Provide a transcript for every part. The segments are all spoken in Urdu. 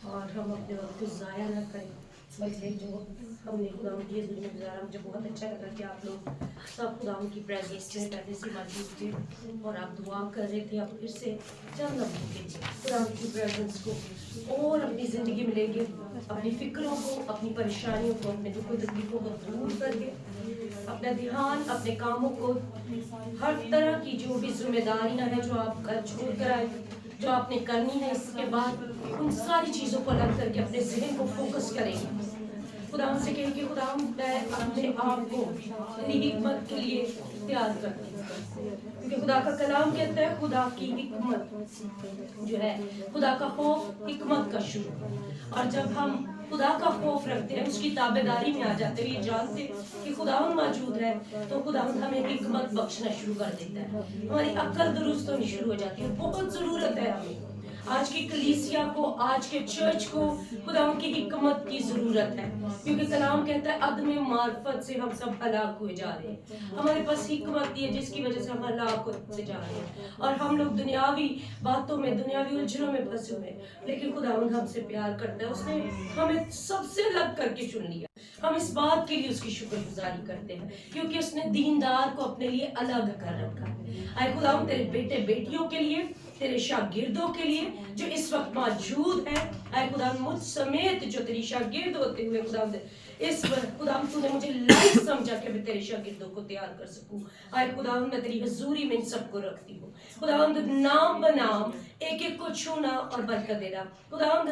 اور ہم اپنے وقت کو ضائع نہ کریں، بلکہ جو ہم نے خدا کی حضور میں گزارا. مجھے بہت اچھا لگا کہ آپ لوگ سب خدا کی پریزنس میں پہلے سے موجود تھے اور آپ دعا کر رہے تھے. آپ پھر سے چند لمحوں کے خدا کی پریزنس کو اور اپنی زندگی میں لیں گے، اپنی فکروں کو، اپنی پریشانیوں کو، اپنے دکھ و تکلیفوں کو دور کر کے اپنا دھیان اپنے کاموں کو، ہر طرح کی جو بھی ذمہ داریاں ہیں جو آپ گھر چھوڑ کر آئے، جو آپ نے کرنی ہے، اس کے بعد ان ساری چیزوں کو الگ کر کے اپنے ذہن کو فوکس کریں گے. خدا ہم سے کہیں کہ خدا میں اپنے آپ کو تیری حکمت کے لیے تیار کرتی ہوں، کیونکہ خدا کا کلام کہتا ہے خدا کی حکمت جو ہے، خدا کا خوف حکمت کا شروع. اور جب ہم خدا کا خوف رکھتے ہیں، اس کی تابع داری میں آ جاتے ہیں، یہ جانتے کہ خدا موجود ہے، تو خدا ہمیں حکمت بخشنا شروع کر دیتا ہے. ہماری عقل درست ہونی شروع ہو جاتی ہے. بہت ضرورت ہے ہمیں، آج کی کلیسیا کو، آج کے چرچ کو خدا کی حکمت کی ضرورت ہے، کیونکہ کلام کہتا ہے عدم معرفت سے ہم سب ہلاک ہوئے جا رہے ہیں. ہمارے پاس حکمت نہیں ہے جس کی وجہ سے ہم ہلاک ہوتے جا رہے ہیں، اور ہم لوگ دنیاوی باتوں میں، دنیاوی الجھنوں میں پھنسے ہوئے. لیکن خدا ہم سے پیار کرتا ہے، اس نے ہمیں سب سے الگ کر کے چن لیا. ہم اس بات کے لیے اس کی شکر گزاری کرتے ہیں کیونکہ اس نے دیندار کو اپنے لیے الگ کر رکھا ہے. اے خدا ہم تیرے بیٹے بیٹیوں کے لیے، تیرے شاگردوں کے لیے جو اس وقت موجود ہیں، اے خدا مجھ سمیت جو تیری شاگرد ہوتے ہوئے خدا اس وقت خدا تو نے مجھے لائق سمجھا کہ میں تیرے شاگردوں کو تیار کر سکوں. اے خدا میں تیری حضوری میں ان سب کو رکھتی ہوں. خدا نام بنام ایک ایک کو چھونا اور برکت دینا. خدا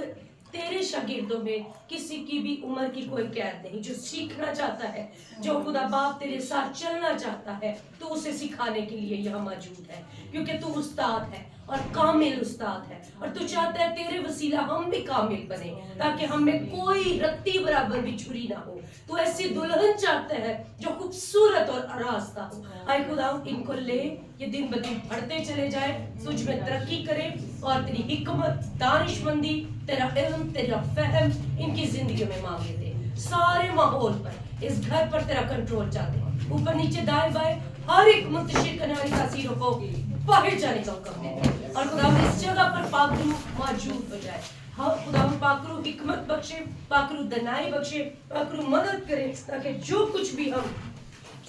تیرے شاگردوں میں کسی کی بھی عمر کی کوئی قید نہیں. جو سیکھنا چاہتا ہے، جو خدا باپ تیرے ساتھ چلنا چاہتا ہے، تو اسے سکھانے کے لیے یہاں موجود ہے، کیونکہ تو استاد ہے اور کامل استاد ہے، اور تو چاہتا ہے تیرے وسیلہ ہم بھی کامل بنے تاکہ ہم میں کوئی رتی برابر بھی چھری نہ ہو. تو ایسی دلہن چاہتا ہے جو خوبصورت اور آراستہ ہو. اے خدا ان کو لے، یہ دن بدن بڑھتے چلے جائے، تجھ میں ترقی کرے، اور تیری حکمت، دانش مندی، تیرا علم، تیرا فہم ان کی زندگیوں میں مانگے دے. سارے ماحول پر، اس گھر پر تیرا کنٹرول چاہتے ہیں، اوپر نیچے دائیں بائیں ہر ایک منتشر کرنے والی تاثیروں کو باہر جانے کا حکم دے، اور خدا اس جگہ پر پاک روح موجود ہو جائے. خدا پاک روح حکمت بخشے، پاک روح دنائی بخشے، پاک روح مدد کرے تاکہ جو کچھ بھی ہم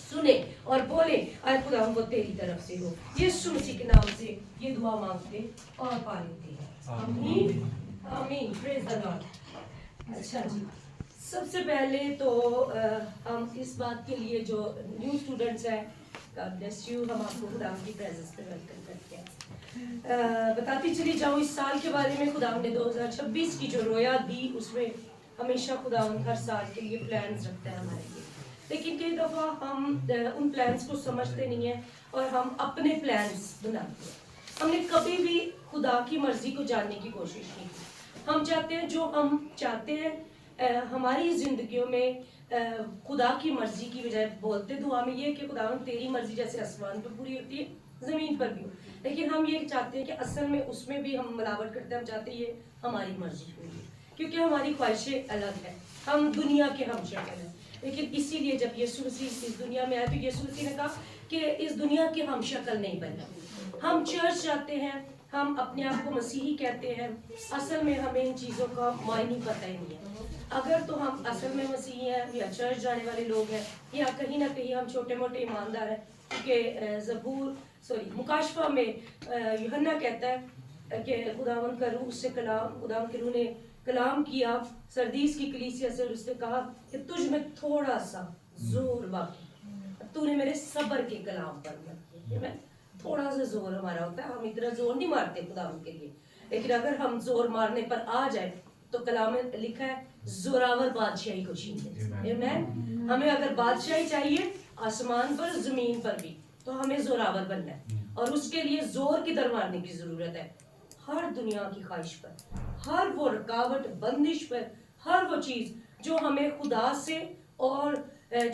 سنیں اور بولیں اے خدا وہ تیری طرف سے ہو. یسوع مسیح کے نام سے یہ دعا مانگتے اور پا لیتے ہیں. آمین آمین. پریز دی لارڈ. اچھا جی، سب سے پہلے تو ہم اس بات کے لیے جو نیو اسٹوڈنٹس ہیں، God bless you، ہم آپ کو خدا کی پریزنس میں ویلکم کرتے ہیں. بتاتی چلی جاؤں اس سال کے بارے میں. خدا نے 2026 کی جو رویا دی، اس میں ہمیشہ خدا ہر سال کے لیے پلانز رکھتا ہے ہمارے لیے، لیکن کئی دفعہ ہم ان پلانز کو سمجھتے نہیں ہیں اور ہم اپنے پلانز بناتے ہیں. ہم نے کبھی بھی خدا کی مرضی کو جاننے کی کوشش نہیں کی. ہم چاہتے ہیں جو ہم چاہتے ہیں ہماری زندگیوں میں خدا کی مرضی کی بجائے بولتے دعا میں یہ کہ خدا تیری مرضی جیسے آسمان پہ پوری ہوتی ہے زمین پر بھی ہو، لیکن ہم یہ چاہتے ہیں کہ اصل میں اس میں بھی ہم ملاوٹ کرتے ہیں. ہم چاہتے ہیں یہ ہماری مرضی ہوئی، کیونکہ ہماری خواہشیں الگ ہیں، ہم دنیا کے ہم شکل ہیں. لیکن اسی لیے جب یسوع مسیح اس دنیا میں آئے تو یسوع مسیح نے کہا کہ اس دنیا کے ہم شکل نہیں بننا. ہم چرچ جاتے ہیں، ہم اپنے آپ کو مسیحی کہتے ہیں، اصل میں ہمیں ان چیزوں کا معنی پتہ ہی نہیں ہے. اگر تو ہم اصل میں مسیحی ہیں یا چرچ جانے والے لوگ ہیں، یا کہیں نہ کہیں ہم چھوٹے موٹے ایماندار ہیں، کیونکہ مکاشفہ میں یوحنا کہتا ہے کہ خداوند کا روح اس سے خداوند کے روح نے کلام کیا سردیس کی کلیسیا سے، اور اس نے کہا کہ تجھ میں تھوڑا سا زور باقی، تو نے میرے صبر کے کلام پر میں تھوڑا سا زور ہمارا ہوتا ہے. ہم اتنا زور نہیں مارتے خداوند کے لیے، لیکن اگر ہم زور مارنے پر آ جائے تو کلام میں لکھا ہے زوراور بادشاہی کو چھین لے. ہمیں اگر بادشاہی چاہیے آسمان پر زمین پر بھی، تو ہمیں زوراور بننا ہے، اور اس کے لیے زور کدھر مارنے کی ضرورت ہے؟ ہر دنیا کی خواہش پر، ہر وہ رکاوٹ بندش پر، ہر وہ چیز جو ہمیں خدا سے اور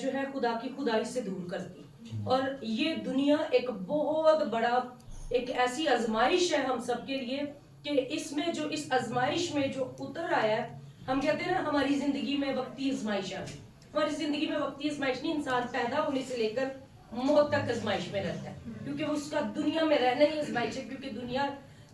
جو ہے خدا کی خدائی سے دور کرتی. اور یہ دنیا ایک بہت بڑا ایک ایسی آزمائش ہے ہم سب کے لیے کہ اس میں جو اس آزمائش میں جو اتر آیا ہے، ہم کہتے ہیں نا ہماری زندگی میں وقتی آزمائش آ گئی. ہماری زندگی میں وقتی آزمائش نہیں، انسان پیدا ہونے سے لے کر موت تک آزمائش میں رہتا ہے، کیونکہ اس کا دنیا میں رہنا ہی آزمائش ہے، کیونکہ دنیا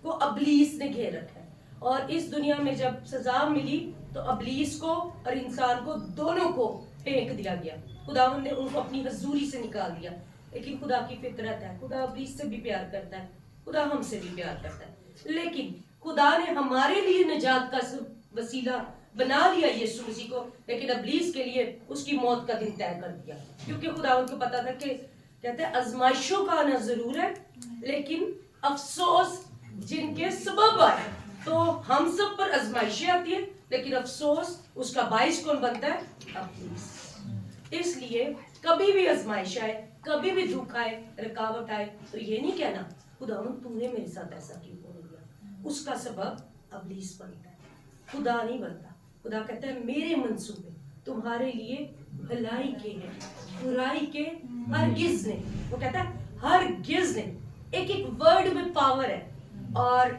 کو ابلیس نے گھیر رکھا ہے. اور اس دنیا میں جب سزا ملی تو ابلیس کو اور انسان کو دونوں کو پھینک دیا گیا. خداوند نے ان کو اپنی حضوری سے نکال دیا. لیکن خدا کی فطرت ہے, خدا ابلیس سے بھی پیار کرتا ہے, خدا ہم سے بھی پیار کرتا ہے. لیکن خدا نے ہمارے لیے نجات کا وسیلہ بنا لیا یسوع مسیح کو, لیکن ابلیس کے لیے اس کی موت کا دن طے کر دیا. کیونکہ خدا ان کو پتا تھا کہ کہتے ہیں آزمائشوں کا آنا ضرور ہے, لیکن افسوس جن کے سبب آئے. تو ہم سب پر آزمائشیں آتی ہیں, لیکن افسوس اس کا باعث کون بنتا ہے؟ ابلیس. اس لیے کبھی بھی آزمائش آئے, کبھی بھی دکھ آئے, رکاوٹ آئے, تو یہ نہیں کہنا خداوند تو نے میرے ساتھ ایسا کیوں ہو گیا. اس کا سبب ابلیس بنتا ہے, خدا نہیں بنتا. خدا کہتا ہے میرے منصوبے تمہارے لیے بھلائی کے ہیں, برائی کے ہرگز نہیں. وہ کہتا ہے ہرگز نہیں. ایک ایک ورڈ میں پاور ہے. اور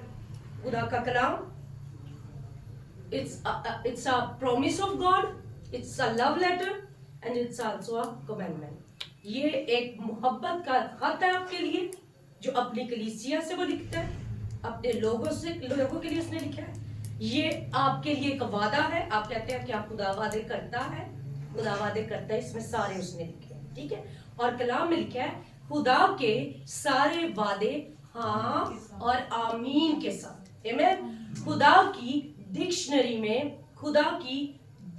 خدا کا کلام it's a promise of God, it's a love letter and it's also a commandment. یہ ایک محبت کا خط ہے آپ کے لیے جو اپنی کلیسیا سے وہ لکھتا ہے, اپنے لوگوں کے لیے اس نے لکھا ہے. یہ آپ کے لیے ایک وعدہ ہے. آپ کہتے ہیں کہ آپ خدا وعدے کرتا ہے, خدا وعدے کرتا ہے, اس میں سارے اس نے لکھے ہیں, ٹھیک ہے. اور کلام میں لکھا ہے خدا کے سارے وعدے ہاں اور آمین کے ساتھ. خدا کی ڈکشنری میں, خدا کی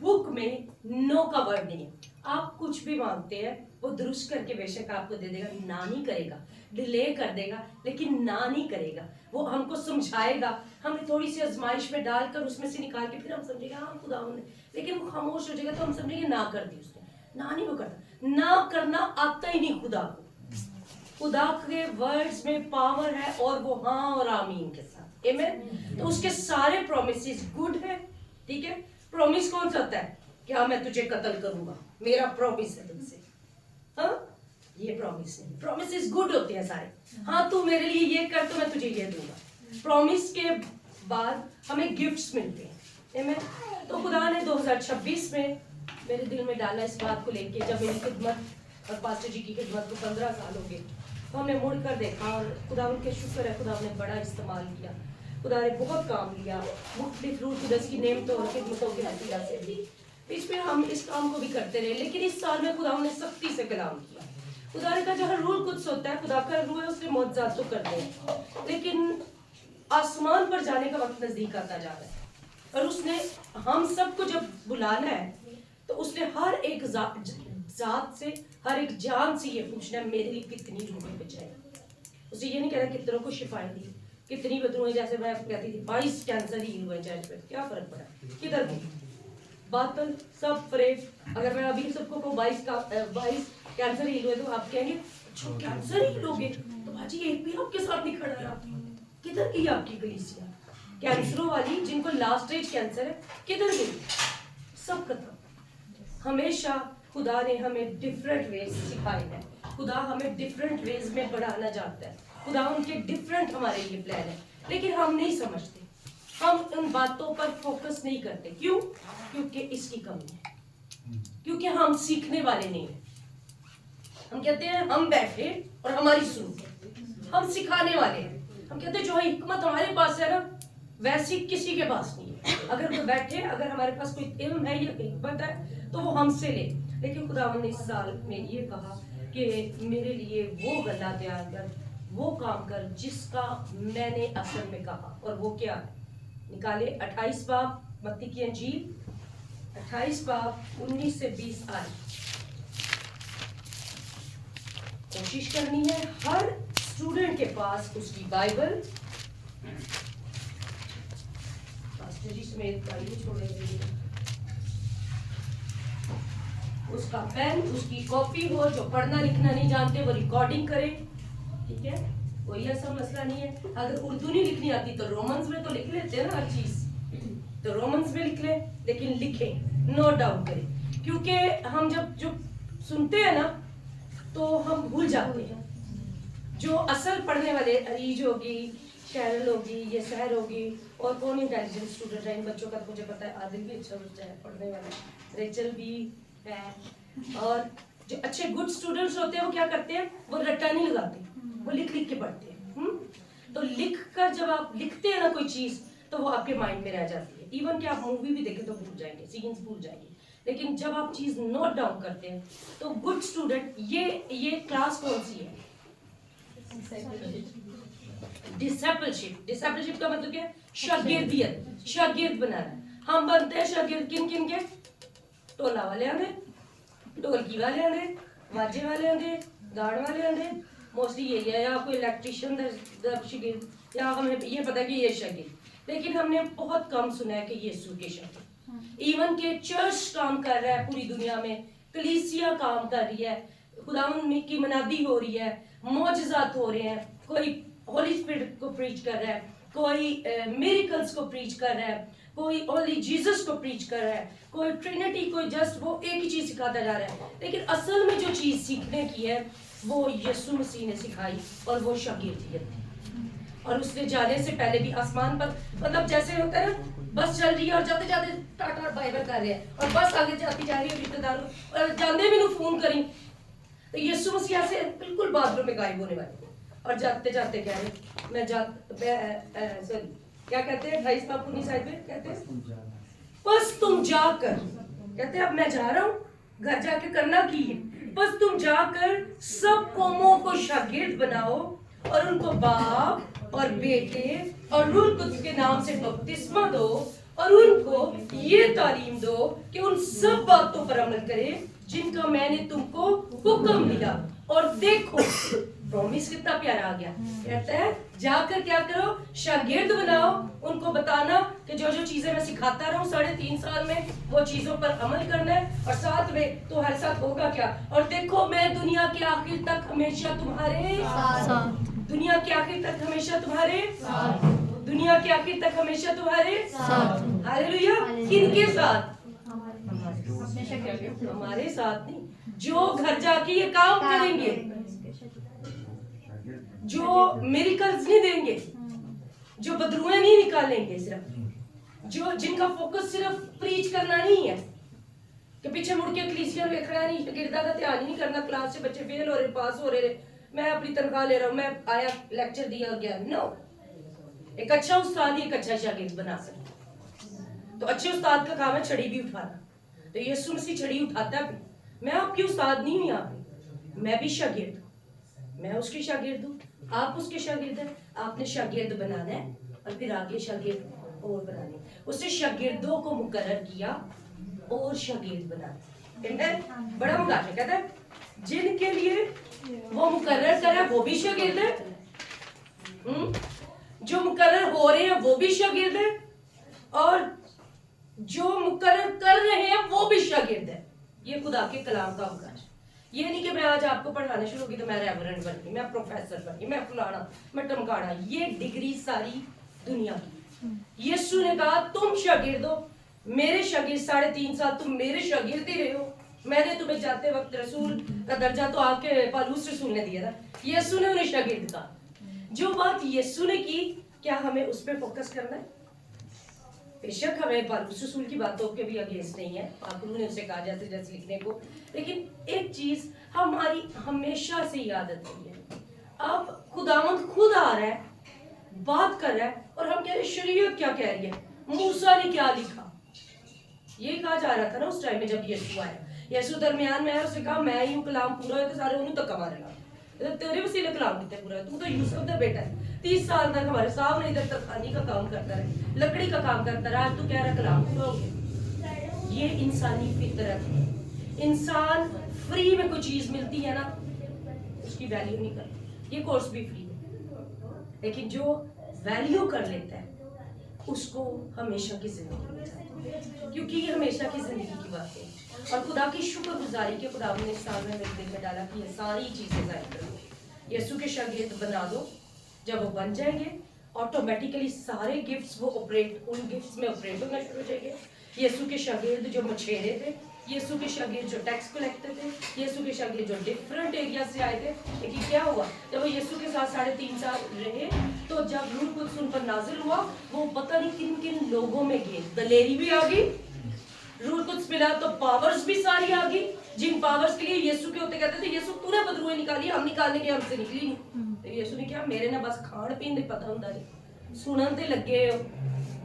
بک میں نو کا ورڈ نہیں ہے. آپ کچھ بھی مانگتے ہیں وہ درست کر کے بے شک آپ کو دے دے گا, نہ نہیں کرے گا, ڈیلے کر دے گا لیکن نہ نہیں کرے گا. وہ ہم کو سمجھائے گا, ہمیں تھوڑی سی آزمائش میں ڈال کر اس میں سے نکال کے پھر ہم سمجھے گا ہاں خدا نے, لیکن وہ خاموش ہو جائے گا تو ہم سمجھیں گے نہ کر دی اس نے. نہ نہیں وہ کرتا, نہ کرنا آتا ہی نہیں خدا کو. خدا کے ورڈز میں پاور ہے اور وہ ہاں اور آمین کے ساتھ. تو اس کے سارے پرومسز گڈ ہے, ٹھیک ہے. پرومس کون سا ہوتا ہے کہ ہاں میں تجھے قتل کروں گا, میرا پرومس ہے تم سے, ہاں یہ پرومس نہیں. پرومسز گڈ ہوتے ہیں سارے, ہاں تو میرے لیے یہ کر تو میں تجھے یہ دوں گا. پرومس کے بعد ہمیں گفٹس ملتے ہیں. تو خدا نے 2026 میں میرے دل میں ڈالا اس بات کو لے کے, جب میری خدمت اور پاسٹر جی کی خدمت کو 15 سال ہو گئے, تو ہم نے مڑ کر دیکھا اور خدا ان کے شکر ہے خدا نے بڑا استعمال کیا, خدا نے بہت کام لیا مختلف روح قدس کی نعمتوں اور خدمتوں کے وسیلہ سے بھی. اس پہ ہم اس کام کو بھی کرتے رہے, لیکن اس سال میں خدا نے سختی سے کلام کیا. خدا نے کہا جہاں روح قدس ہوتا ہے, خدا کا روح ہے, اس نے معجزات تو کرتے ہیں, لیکن آسمان پر جانے کا وقت نزدیک آتا جا رہا ہے. اور اس نے ہم سب کو جب بلانا ہے تو اس نے ہر ایک ذات سے, ہر ایک جان سے یہ پوچھنا ہے میرے لیے کتنی روحیں بچائیں. اسے یہ نہیں کہنا کتنوں کو شفائیں دی, کتنی بدروہیں, جیسے میں کہتی تھی 22 کینسر ہی ہوئے چرچ پہ, کیا فرق پڑا, کدھر گئی باطل سب فریب. اگر میں ابھی سب کو 22 کینسر ہی ہوئے تو آپ کہیں گے اچھا کینسر ہی لوگے, تو باجی ایک بھی آپ کے ساتھ نہیں کھڑا رہا. کدھر گئی آپ کی کلیسیا؟ کینسروں والی جن کو لاسٹ اسٹیج کینسر ہے کدھر گئی؟ سب ختم. ہمیشہ خدا نے ہمیں ڈفرینٹ ویز سکھائے ہیں, خدا ہمیں ڈفرینٹ ویز میں بڑھانا چاہتا ہے, خدا ان کے ڈفرینٹ ہمارے لیے پلان ہے, لیکن ہم نہیں سمجھتے, ہم ان باتوں پر فوکس نہیں کرتے. کیوں؟ کیونکہ اس کی کمی ہے, کیونکہ ہم سیکھنے والے نہیں ہیں. ہم کہتے ہیں ہم بیٹھے اور ہماری سنو, ہم سکھانے والے ہیں. ہم کہتے ہیں جو حکمت ہمارے پاس ہے نا ویسی کسی کے پاس نہیں ہے. اگر کوئی بیٹھے, اگر ہمارے پاس کوئی علم ہے یا حکمت ہے تو وہ ہم سے لے. لیکن خداوند نے اس سال میں یہ کہا کہ میرے لیے وہ گلا تیار کر, وہ کام کر جس کا میں نے اصل میں کہا. اور وہ کیا ہے؟ نکالے 28 باب متی کی انجیل, 28 باب 19 سے 20 آئے. کوشش کرنی ہے ہر اسٹوڈنٹ کے پاس اس کی بائبل, پاسٹر جی سمیت بائبل چھوڑے گئے, اس کا پین, اس کی کاپی ہو. جو پڑھنا لکھنا نہیں جانتے وہ ریکارڈنگ کرے, ٹھیک ہے, کوئی ایسا مسئلہ نہیں ہے. اگر اردو نہیں لکھنی آتی تو رومنز میں تو لکھ لیتے ہیں نا ہر چیز, تو رومنز میں لکھ لیں, لیکن لکھیں, نوٹ ڈاؤن کریں. کیونکہ ہم جب سنتے ہیں نا تو ہم بھول جاتے ہیں. جو اصل پڑھنے والے, عریج ہوگی, شیرل ہوگی, یہ سحر ہوگی, اور کون انٹیلیجنٹ اسٹوڈنٹ ہے ان بچوں کا مجھے پتا ہے. عادل بھی اچھا بچہ ہے پڑھنے والا, ریچل بھی ہے. اور جو اچھے گڈ اسٹوڈنٹس ہوتے ہیں وہ کیا کرتے ہیں, وہ رٹا نہیں لگاتے, وہ لکھ لکھ کے پڑھتے ہیں. تو لکھ کر جب آپ لکھتے ہیں نا کوئی چیز تو وہ آپ کے مائنڈ میں رہ جاتی ہے. ایون کہ آپ مووی بھی دیکھیں تو بھول جائیں گے, سینس بھول جائیں گے. لیکن جب آپ چیز نوٹ ڈاؤن کرتے ہیں تو گڈ اسٹوڈنٹ, یہ کلاس کون سی ہے؟ ڈسپلشپ. ڈسپلشپ کا مطلب کیا ہے؟ شاگردیت, شاگرد بنانا. ہم بنتے ہیں شاگرد کن کن کے؟ ٹولہ والے آندے, ڈھولکی والے آندے, واجے والے آندے, گاڑ والے آندے. موسٹلی یہی ہے, یا کوئی الیکٹریشین شاگرد, یا ہمیں یہ پتا کہ یہ شاگرد. لیکن ہم نے بہت کم سنا ہے کہ یسوع کے شاگرد. ایون کہ چرچ کام کر رہا ہے پوری دنیا میں, کلیسیا کام کر رہی ہے, خداوند کی منادی ہو رہی ہے, معجزات ہو رہے ہیں, کوئی ہولی اسپرٹ کو پریچ کر رہا ہے, کوئی میریکلز کو پریچ کر رہا ہے, کوئی اونلی جیسس کو پریچ کر رہا ہے, کوئی ٹرینٹی, کوئی جسٹ وہ ایک ہی چیز سکھاتا جا رہا ہے. لیکن اصل میں جو چیز سیکھنے کی ہے وہ یسوع مسیح نے سکھائی, اور وہ شاگردیت تھی. اور اس نے جانے سے پہلے بھی آسمان پر, مطلب جیسے ہوتا ہے نا بس چل رہی ہے اور جاتے جاتے ٹاٹا بائی بائی کر رہے ہیں, اور بس آگے جاتی جا رہی ہے رشتے داروں, اور جانے بھی نوں فون کریں تو یسوع مسیح سے بالکل باتھ روم میں غائب ہونے والے, اور جاتے جاتے کہہ رہے میں کیا کہتے ہیں 28 پاپونی صاحب میں کہتے ہیں بس تم جا کر, کہتے ہیں اب میں جا رہا ہوں گھر جا کے کرنا کی ہے, بس تم جا کر سب قوموں کو شاگرد بناؤ اور ان کو باپ اور بیٹے اور روح القدس کے نام سے بپتسمہ دو, اور ان کو یہ تعلیم دو کہ ان سب باتوں پر عمل کرے جن کا میں نے تم کو حکم دیا. اور دیکھو پرومس کتنا پیارا آ گیا, کہتا ہے جا کر کیا کرو, شاگرد بناؤ, ان کو بتانا کہ جو جو چیزیں میں سکھاتا رہا ہوں 3.5 سال میں وہ چیزوں پر عمل کرنا ہے, اور ساتھ میں تو ہر ساتھ ہوگا کیا, اور دیکھو میں دنیا کے آخر تک ہمیشہ تمہارے ساتھ, دنیا کے آخر تک ہمیشہ تمہارے ساتھ, دنیا کے آخر تک ہمیشہ تمہارے ساتھ. ہاللیلویا. کن کے ساتھ؟ ہمارے ساتھ نہیں, جو گھر جا کے یہ کام کریں گے, جو میریکلز نہیں دیں گے, جو بدروئیں نہیں نکالیں گے, صرف جو جن کا فوکس صرف پریچ کرنا نہیں ہے کہ پیچھے مڑ کے کلیسیا میں کھڑا نہیں, گردا کا دھیان نہیں کرنا, کلاس سے بچے فیل ہو رہے, پاس ہو رہے, میں اپنی تنخواہ لے رہا ہوں, میں آیا لیکچر دیا اور گیا. نو, ایک اچھا استاد ہی ایک اچھا شاگرد بنا سکتا. تو اچھے استاد کا کام ہے چھڑی بھی اٹھانا, تو یسوع مسیح چھڑی اٹھاتا ہے. میں آپ کی استاد نہیں ہوں یہاں پہ, میں بھی شاگرد ہوں, میں اس کی شاگرد ہوں, آپ اس کے شاگرد ہیں. آپ نے شاگرد بنانا ہے اور پھر آگے شاگرد اور بنانے. اس نے شاگردوں کو مقرر کیا اور شاگرد بنانا. بڑا مقابلہ کہتا ہے جن کے لیے وہ مقرر کر رہا ہے وہ بھی شاگرد ہے, جو مقرر ہو رہے ہیں وہ بھی شاگرد ہے, اور جو مقرر کر رہے ہیں وہ بھی شاگرد ہے. یہ خدا کے کلام کا حکم ہے. یہ نہیں کہ میں آج آپ کو پڑھانے شروع کی تو میں ریورنڈ بن گئی, میں پروفیسر بن گئی, میں فلانا, میں ٹمکانا. یہ ڈگری ساری دنیا کی. یسوع نے کہا تم شاگرد ہو, میرے شاگرد, 3.5 سال تم میرے شاگرد ہی رہے ہو. میں نے تمہیں جاتے وقت رسول کا درجہ تو آپ کے پالوس رسول نے دیا تھا, یسوع نے انہیں شاگرد کہا. جو بات یسوع نے کی, کیا ہمیں اس پہ فوکس کرنا ہے؟ بے شک ہمیں پالوس رسول کی باتوں کے بھی اگینسٹ نہیں ہے, پاکلو نے اسے کہا جیسے جیسے لکھنے کو. لیکن ایک چیز ہماری ہمیشہ سے ہی عادت ہوئی ہے, اب خداوند خود آ رہا ہے, بات کر رہا ہے, اور ہم کہہ رہے ہیں شریعت کیا کہہ رہی ہے, موسیٰ نے کیا لکھا. یہ کہا جا رہا تھا نا اس ٹائم میں جب یسوع آیا. یسوع درمیان میں آیا, اس نے کہا میں ہی ہوں کلام پورا ہوئے تو سارے انہوں تک ہمارے لام, تیرے وسیلے کلام کتنے پورا ہے, تو تو یوسف کا بیٹا ہے. 30 سال تک ہمارے سامنے ادھر ترخانی کا کام کرتا رہے, لکڑی کا کام کرتا رہا, آج تو کہہ رہا کلام پورا ہو گیا. یہ انسانی فطرت ہے. انسان فری میں کوئی چیز ملتی ہے نا اس کی ویلیو نہیں کرتا. یہ کورس بھی فری ہے, لیکن جو ویلیو کر لیتا ہے اس کو ہمیشہ کی زندگی مل جاتی ہے, کیونکہ یہ ہمیشہ کی زندگی کی بات ہے. اور خدا کی شکر گزاری کے خدا نے اس سال میں میرے دل میں ڈالا کہ یہ ساری چیزیں ظاہر کروں. یسوع کے شاگرد بنا دو, جب وہ بن جائیں گے آٹومیٹیکلی سارے گفٹس وہ ان گفٹس میں آپریٹ ہونا شروع ہو جائیں گے. یسوع کے شاگرد جو مچھیرے تھے, یسوع کے شاگرد جو ٹیکس کلیکٹر تھے, یسوع کے شاگرد جو ڈفرنٹ ایریا سے آئے تھے. لیکن کیا ہوا جب وہ یسوع کے ساتھ 3.5 سال رہے, تو جب روح القدس ان پر نازل ہوا, وہ پتہ نہیں کن کن لوگوں میں گئے. دلیری بھی آ گئی, روح القدس ملا تو پاورز بھی ساری آ گئی, جن پاورز کے لیے یسوع کے ہوتے کہتے تھے یسوع تو نے بدروہیں نکالی, ہم نکالنے کے ہم سے نکلی نہیں. تو یسوع نے کہا میرے نہ بس کھان پین دے پتہ ہوندا نہیں, سنن تے لگے ہو,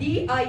DISCIPLUS,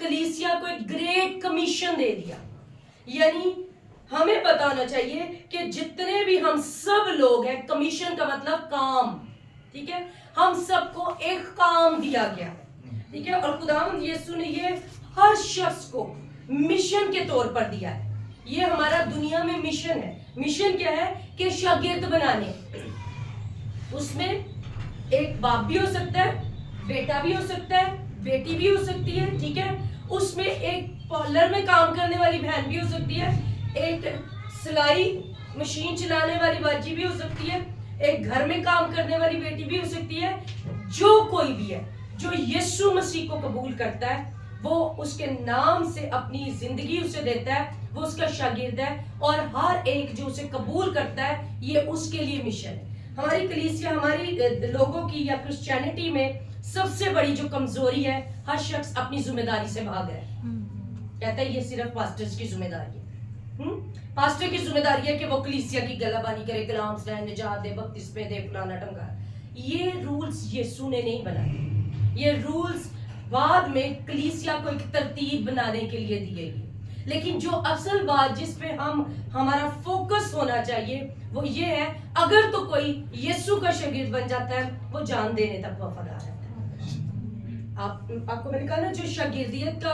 کلیسیا کو ایک گریٹ کمیشن دے دیا. یعنی ہمیں پتا ہونا چاہیے کہ جتنے بھی ہم سب لوگ ہیں, کمیشن کا مطلب کام, ٹھیک ہے, ہم سب کو ایک کام دیا گیا, ٹھیک ہے, اور خداوند یسوع نے یہ ہر شخص کو مشن کے طور پر دیا ہے. یہ ہمارا دنیا میں مشن ہے. مشن کیا ہے؟ کہ شاگرد بنانے. اس میں ایک باپ بھی ہو سکتا ہے, بیٹا بھی ہو سکتا ہے, بیٹی بھی ہو سکتی ہے, ٹھیک ہے, اس میں ایک پارلر میں کام کرنے والی بہن بھی ہو سکتی ہے, ایک سلائی مشین چلانے والی باجی بھی ہو سکتی ہے, ایک گھر میں کام کرنے والی بیٹی بھی ہو سکتی ہے. جو کوئی بھی ہے جو یسوع مسیح کو قبول کرتا ہے, وہ اس کے نام سے اپنی زندگی اسے دیتا ہے, وہ اس کا شاگرد ہے. اور ہر ایک جو اسے قبول کرتا ہے, یہ اس کے لیے مشن ہے. ہماری کلیسیا, ہماری لوگوں کی یا کرسچینٹی میں سب سے بڑی جو کمزوری ہے, ہر شخص اپنی ذمہ داری سے بھاگ رہا ہے. کہتا ہے یہ صرف پاسٹرز کی ذمہ داری ہے. پاسٹر کی ذمہ داری ہے کہ وہ کلیسیا کی گلہ بانی کرے, کلام سنائے, نجات دے, بپتسمے دے, فلانا ٹمکا. یہ رولز یسوع نے نہیں بنائے. یہ رولز بعد میں کلیسیا کو ایک ترتیب بنانے کے لیے دیے گئے. لیکن جو اصل بات جس پہ ہمارا فوکس ہونا چاہیے وہ یہ ہے, اگر تو کوئی یسوع کا شاگرد بن جاتا ہے, وہ جان دینے تک وفادار ہے. آپ کو میں نے کہا نا, جو شاگردیت کا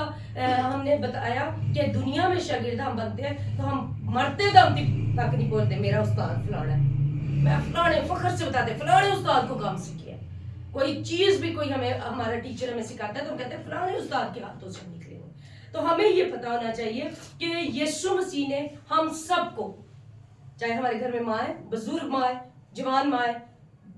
ہم نے بتایا کہ دنیا میں شاگرد ہم بنتے ہیں تو ہم مرتے دم تک نہیں بولتے میرا استاد فلانا ہے, میں فلانے فخر سے بتاتے فلانے استاد کو کام سیکھیا ہے. کوئی چیز بھی کوئی ہمیں ہمارا ٹیچر ہمیں سکھاتا ہے تو ہم کہتے ہیں فلانے استاد کے ہاتھوں سے نکلے ہوئے. تو ہمیں یہ پتا ہونا چاہیے کہ یسوع مسیح نے ہم سب کو, چاہے ہمارے گھر میں ماں ہے, بزرگ ماں ہے, جوان ماں ہے,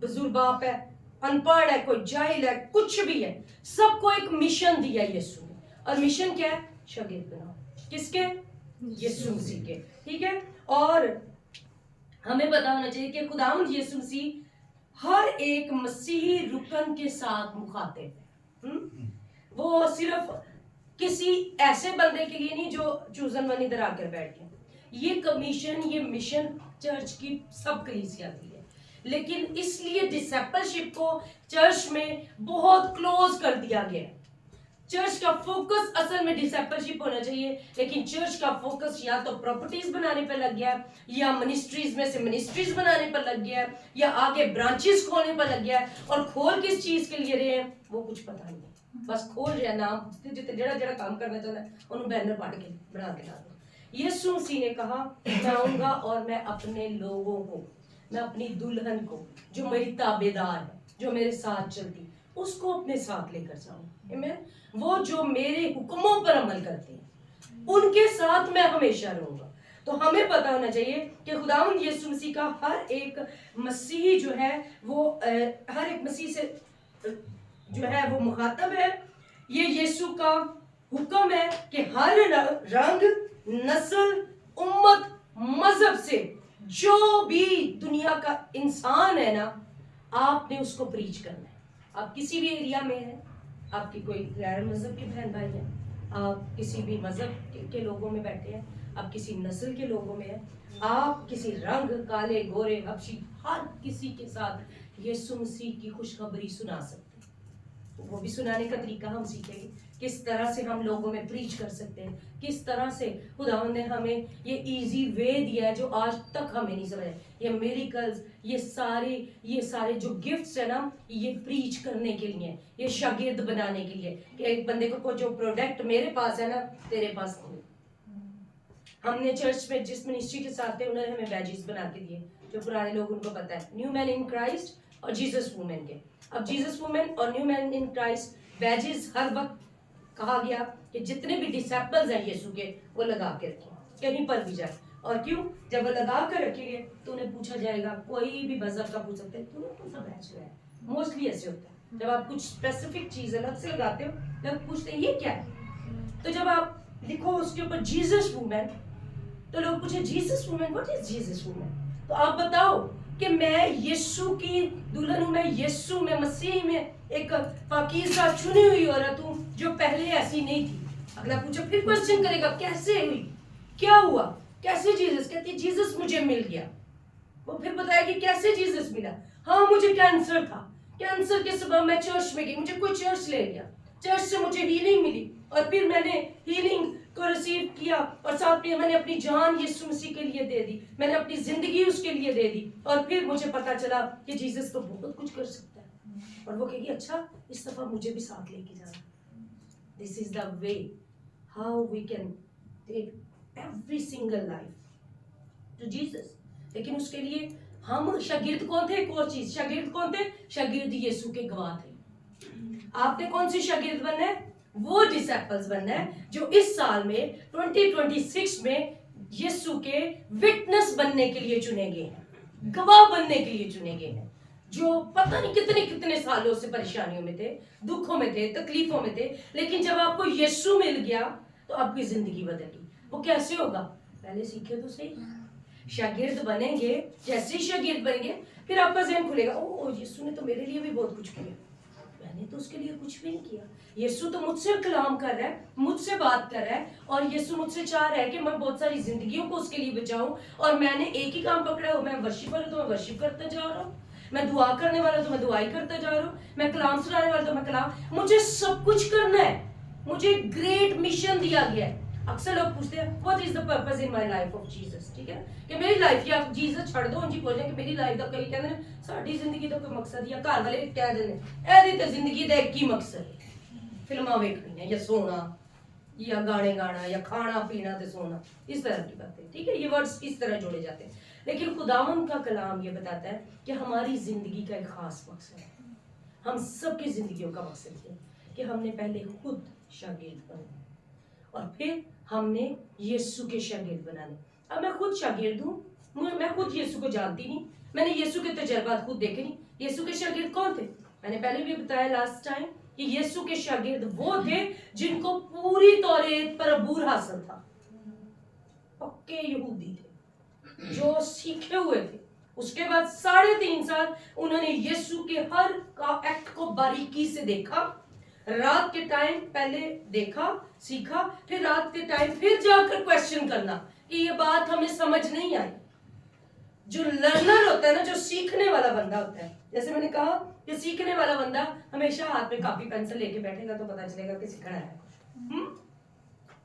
بزرگ باپ ہے, ان پڑھ ہے, کوئی جاہل ہے, کچھ بھی ہے, سب کو ایک مشن دیا یسوع نے. اور مشن کیا ہے؟ شاگرد بناؤ. کس کے؟ یسوع مسیح کے, ٹھیک ہے. اور ہمیں پتا ہونا چاہیے کہ خداوند یسوع مسیح ہر ایک مسیحی رکن کے ساتھ مخاطب ہے. وہ صرف کسی ایسے بندے کے لیے نہیں جو چوزن ون ادھر آ کر بیٹھ گیا. یہ کمیشن, یہ مشن چرچ کی سب کلیسیا کی ہے. لیکن اس لیے ڈسپلشپ کو چرچ میں بہت کلوز کر دیا گیا. چرچ کا فوکس اصل میں ڈسپلشپ ہونا چاہیے, لیکن چرچ کا فوکس یا تو پراپرٹیز بنانے پر لگ گیا, یا منسٹریز میں سے منسٹریز بنانے پر لگ گیا, یا آگے برانچز کھولنے پر لگ گیا. اور کھول کس چیز کے لیے رہے ہیں وہ کچھ پتہ نہیں, بس کھول رہے ہیں نام, جڑا کام کرنا چاہتا ہے انہوں بینر پاٹ کے بنا کے لا دو. یسوع مسیح نے کہا میں آؤں گا اور میں اپنے لوگوں کو, میں اپنی دلہن کو جو میری تابع دار ہے, جو میرے ساتھ چلتی, اس کو اپنے ساتھ لے کر جاؤں. وہ جو میرے حکموں پر عمل کرتے ہیں ان کے ساتھ میں ہمیشہ رہوں گا. تو ہمیں پتا ہونا چاہیے کہ خداوند یسوع مسیح کا ہر ایک مسیحی جو ہے وہ ہر ایک مسیح سے جو ہے وہ مخاطب ہے. یہ یسوع کا حکم ہے کہ ہر رنگ, نسل, امت, مذہب سے جو بھی دنیا کا انسان ہے نا, آپ نے اس کو پریچ کرنا ہے. آپ کسی بھی ایریا میں ہیں, آپ کی کوئی غیر مذہب کی بہن بھائی ہیں, آپ کسی بھی مذہب کے لوگوں میں بیٹھے ہیں, آپ کسی نسل کے لوگوں میں ہیں, آپ کسی رنگ, کالے, گورے, حبشی, ہر کسی کے ساتھ یسوع مسیح کی خوشخبری سنا سکتے ہیں. وہ بھی سنانے کا طریقہ ہم سیکھیں گے, کس طرح سے ہم لوگوں میں پریچ کر سکتے ہیں, کس طرح سے خداوند نے ہمیں یہ ایزی وے دیا ہے جو آج تک ہمیں نہیں سمجھا. یہ میریکلز, یہ سارے جو گفٹس ہیں نا, یہ پریچ کرنے کے لیے, یہ شاگرد بنانے کے لیے, کہ ایک بندے کو جو پروڈکٹ میرے پاس ہے نا تیرے پاس نہیں. ہم نے چرچ میں جس منسٹری کے ساتھ تھے انہوں نے ہمیں بیجز بنا کے دیے, جو پرانے لوگ ان کو پتہ ہے, نیو مین ان کرائسٹ اور جیسس وومن کے. اب جیسس وومن اور نیو مین ان کرائسٹ بیجز ہر وقت کہا گیا کہ جتنے بھی ڈسیپلز ہیں یسوع کے وہ لگا کے رکھیں, کہیں پر بھی جائے. اور کیوں؟ جب وہ لگا کر رکھیں گے تو انہیں پوچھا جائے گا, کوئی بھی مذہب کا پوچھ سکتے ہیں تو کون سا بیچ رہا ہے. موسٹلی ایسے ہوتا ہے, جب آپ کچھ اسپیسیفک چیز الگ سے لگاتے ہو لوگ پوچھتے ہیں یہ کیا ہے, تو جب آپ لکھو اس کے اوپر جیسس وومن تو لوگ پوچھے Jesus woman, what is Jesus woman, تو آپ بتاؤ کہ میں یسوع کی دلہن ہوں, میں یسوع میں مسیح میں ایک پاکیزہ چنی ہوئی عورت ہوں جو پہلے ایسی نہیں تھی. اگلا پوچھو, پھر کوسچن کرے گا کیسے ہوئی, کیا ہوا, کیسے جیسس, کہتی جیسس مجھے مل گیا. وہ پھر بتایا کہ کیسے جیسس ملا, ہاں مجھے کینسر تھا, کینسر کے سبب میں چرچ میں گئی, مجھے کوئی چرچ لے گیا, چرچ سے مجھے ہیلنگ ملی اور پھر میں نے ہیلنگ کو ریسیو کیا اور ساتھ میں میں نے اپنی جان یسوع مسیح کے لیے دے دی, میں نے اپنی زندگی اس کے لیے دے دی, اور پھر مجھے پتا چلا کہ جیسس تو بہت کچھ کر سکتا ہے, اور وہ کہے گی اچھا اس دفعہ مجھے بھی ساتھ لے کے جانا. This is the way how we can take every single life to Jesus. لیکن اس کے لیے ہم شاگرد کون تھے؟ ایک اور چیز, شاگرد کون تھے؟ شاگرد یسوع کے گواہ تھے. آپ نے کون سی شاگرد بننا ہے؟ وہ ڈسیپلز بننا ہے جو اس سال میں 2026 میں یسوع کے وٹنس بننے کے لیے چنے گئے ہیں, گواہ بننے کے لیے چنے گئے ہیں, جو پتہ نہیں کتنے سالوں سے پریشانیوں میں تھے, دکھوں میں تھے, تکلیفوں میں تھے, لیکن جب آپ کو یسوع مل گیا تو آپ کی زندگی بدل گئی. وہ کیسے ہوگا؟ پہلے سیکھے تو صحیح. شاگرد بنیں گے, جیسے ہی شاگرد بنیں گے پھر آپ کا ذہن کھلے گا, او یسوع نے تو میرے لیے بھی بہت کچھ کیا, میں نے تو اس کے لیے کچھ بھی نہیں کیا. یسوع تو مجھ سے کلام کر رہا ہے, مجھ سے بات کر رہا ہے, اور یسوع مجھ سے چاہ رہا ہے کہ میں بہت ساری زندگیوں کو اس کے لیے بچاؤں, اور میں نے ایک ہی کام پکڑا ہے, میں ورشپر ہوں تو میں ورشپ کرتا جا رہا ہوں, میں دعا کرنے والا تو میں دعائی کرتا جا رہا ہوں, میں کلام سنانے والا تو میں کلام, مجھے سب کچھ کرنا ہے, مجھے گریٹ مشن دیا گیا ہے. اکثر لوگ پوچھتے ہیں what is the purpose in my life of Jesus, ٹھیک ہے کہ میری لائف یا جیسس چھڑ دو, ان جی بولیں کہ میری لائف دا کوئی کہتے ہیں ساڈی زندگی دا کوئی مقصد, یا گھر والے کہہ دیں اے تے زندگی دا ایک ہی مقصد ہے, فلماں ویکھنی یا سونا یا گانے گانا یا کھانا پینا تے سونا, اس طرح کی باتیں, ٹھیک ہے, یہ ورڈز اس طرح جوڑے جاتے ہیں. لیکن خداوند کا کلام یہ بتاتا ہے کہ ہماری زندگی کا ایک خاص مقصد ہے. ہم سب کی زندگیوں کا مقصد ہے کہ ہم نے پہلے خود شاگرد بننا اور پھر ہم نے یسوع کے شاگرد بنانے. اب میں خود شاگرد ہوں, میں خود یسوع کو جانتی نہیں, میں نے یسوع کے تجربات خود دیکھے نہیں. یسوع کے شاگرد کون تھے؟ میں نے پہلے بھی بتایا لاسٹ ٹائم کہ یسوع کے شاگرد وہ تھے جن کو پوری توریت پر عبور حاصل تھا, پکے یہودی تھے جو سیکھے ہوئے تھے. اس کے بعد 3.5 سال انہوں نے یسوع کے ہر ایکٹ کو باریکی سے دیکھا, رات کے ٹائم پہلے دیکھا, سیکھا, پھر رات کے ٹائم پھر جا کر کویسچن کرنا کہ یہ بات ہمیں سمجھ نہیں آئی. جو لرنر ہوتا ہے نا, جو سیکھنے والا بندہ ہوتا ہے, جیسے میں نے کہا کہ سیکھنے والا بندہ ہمیشہ ہاتھ میں کاپی پینسل لے کے بیٹھے گا تو پتا چلے گا کہ سیکھنا ہے.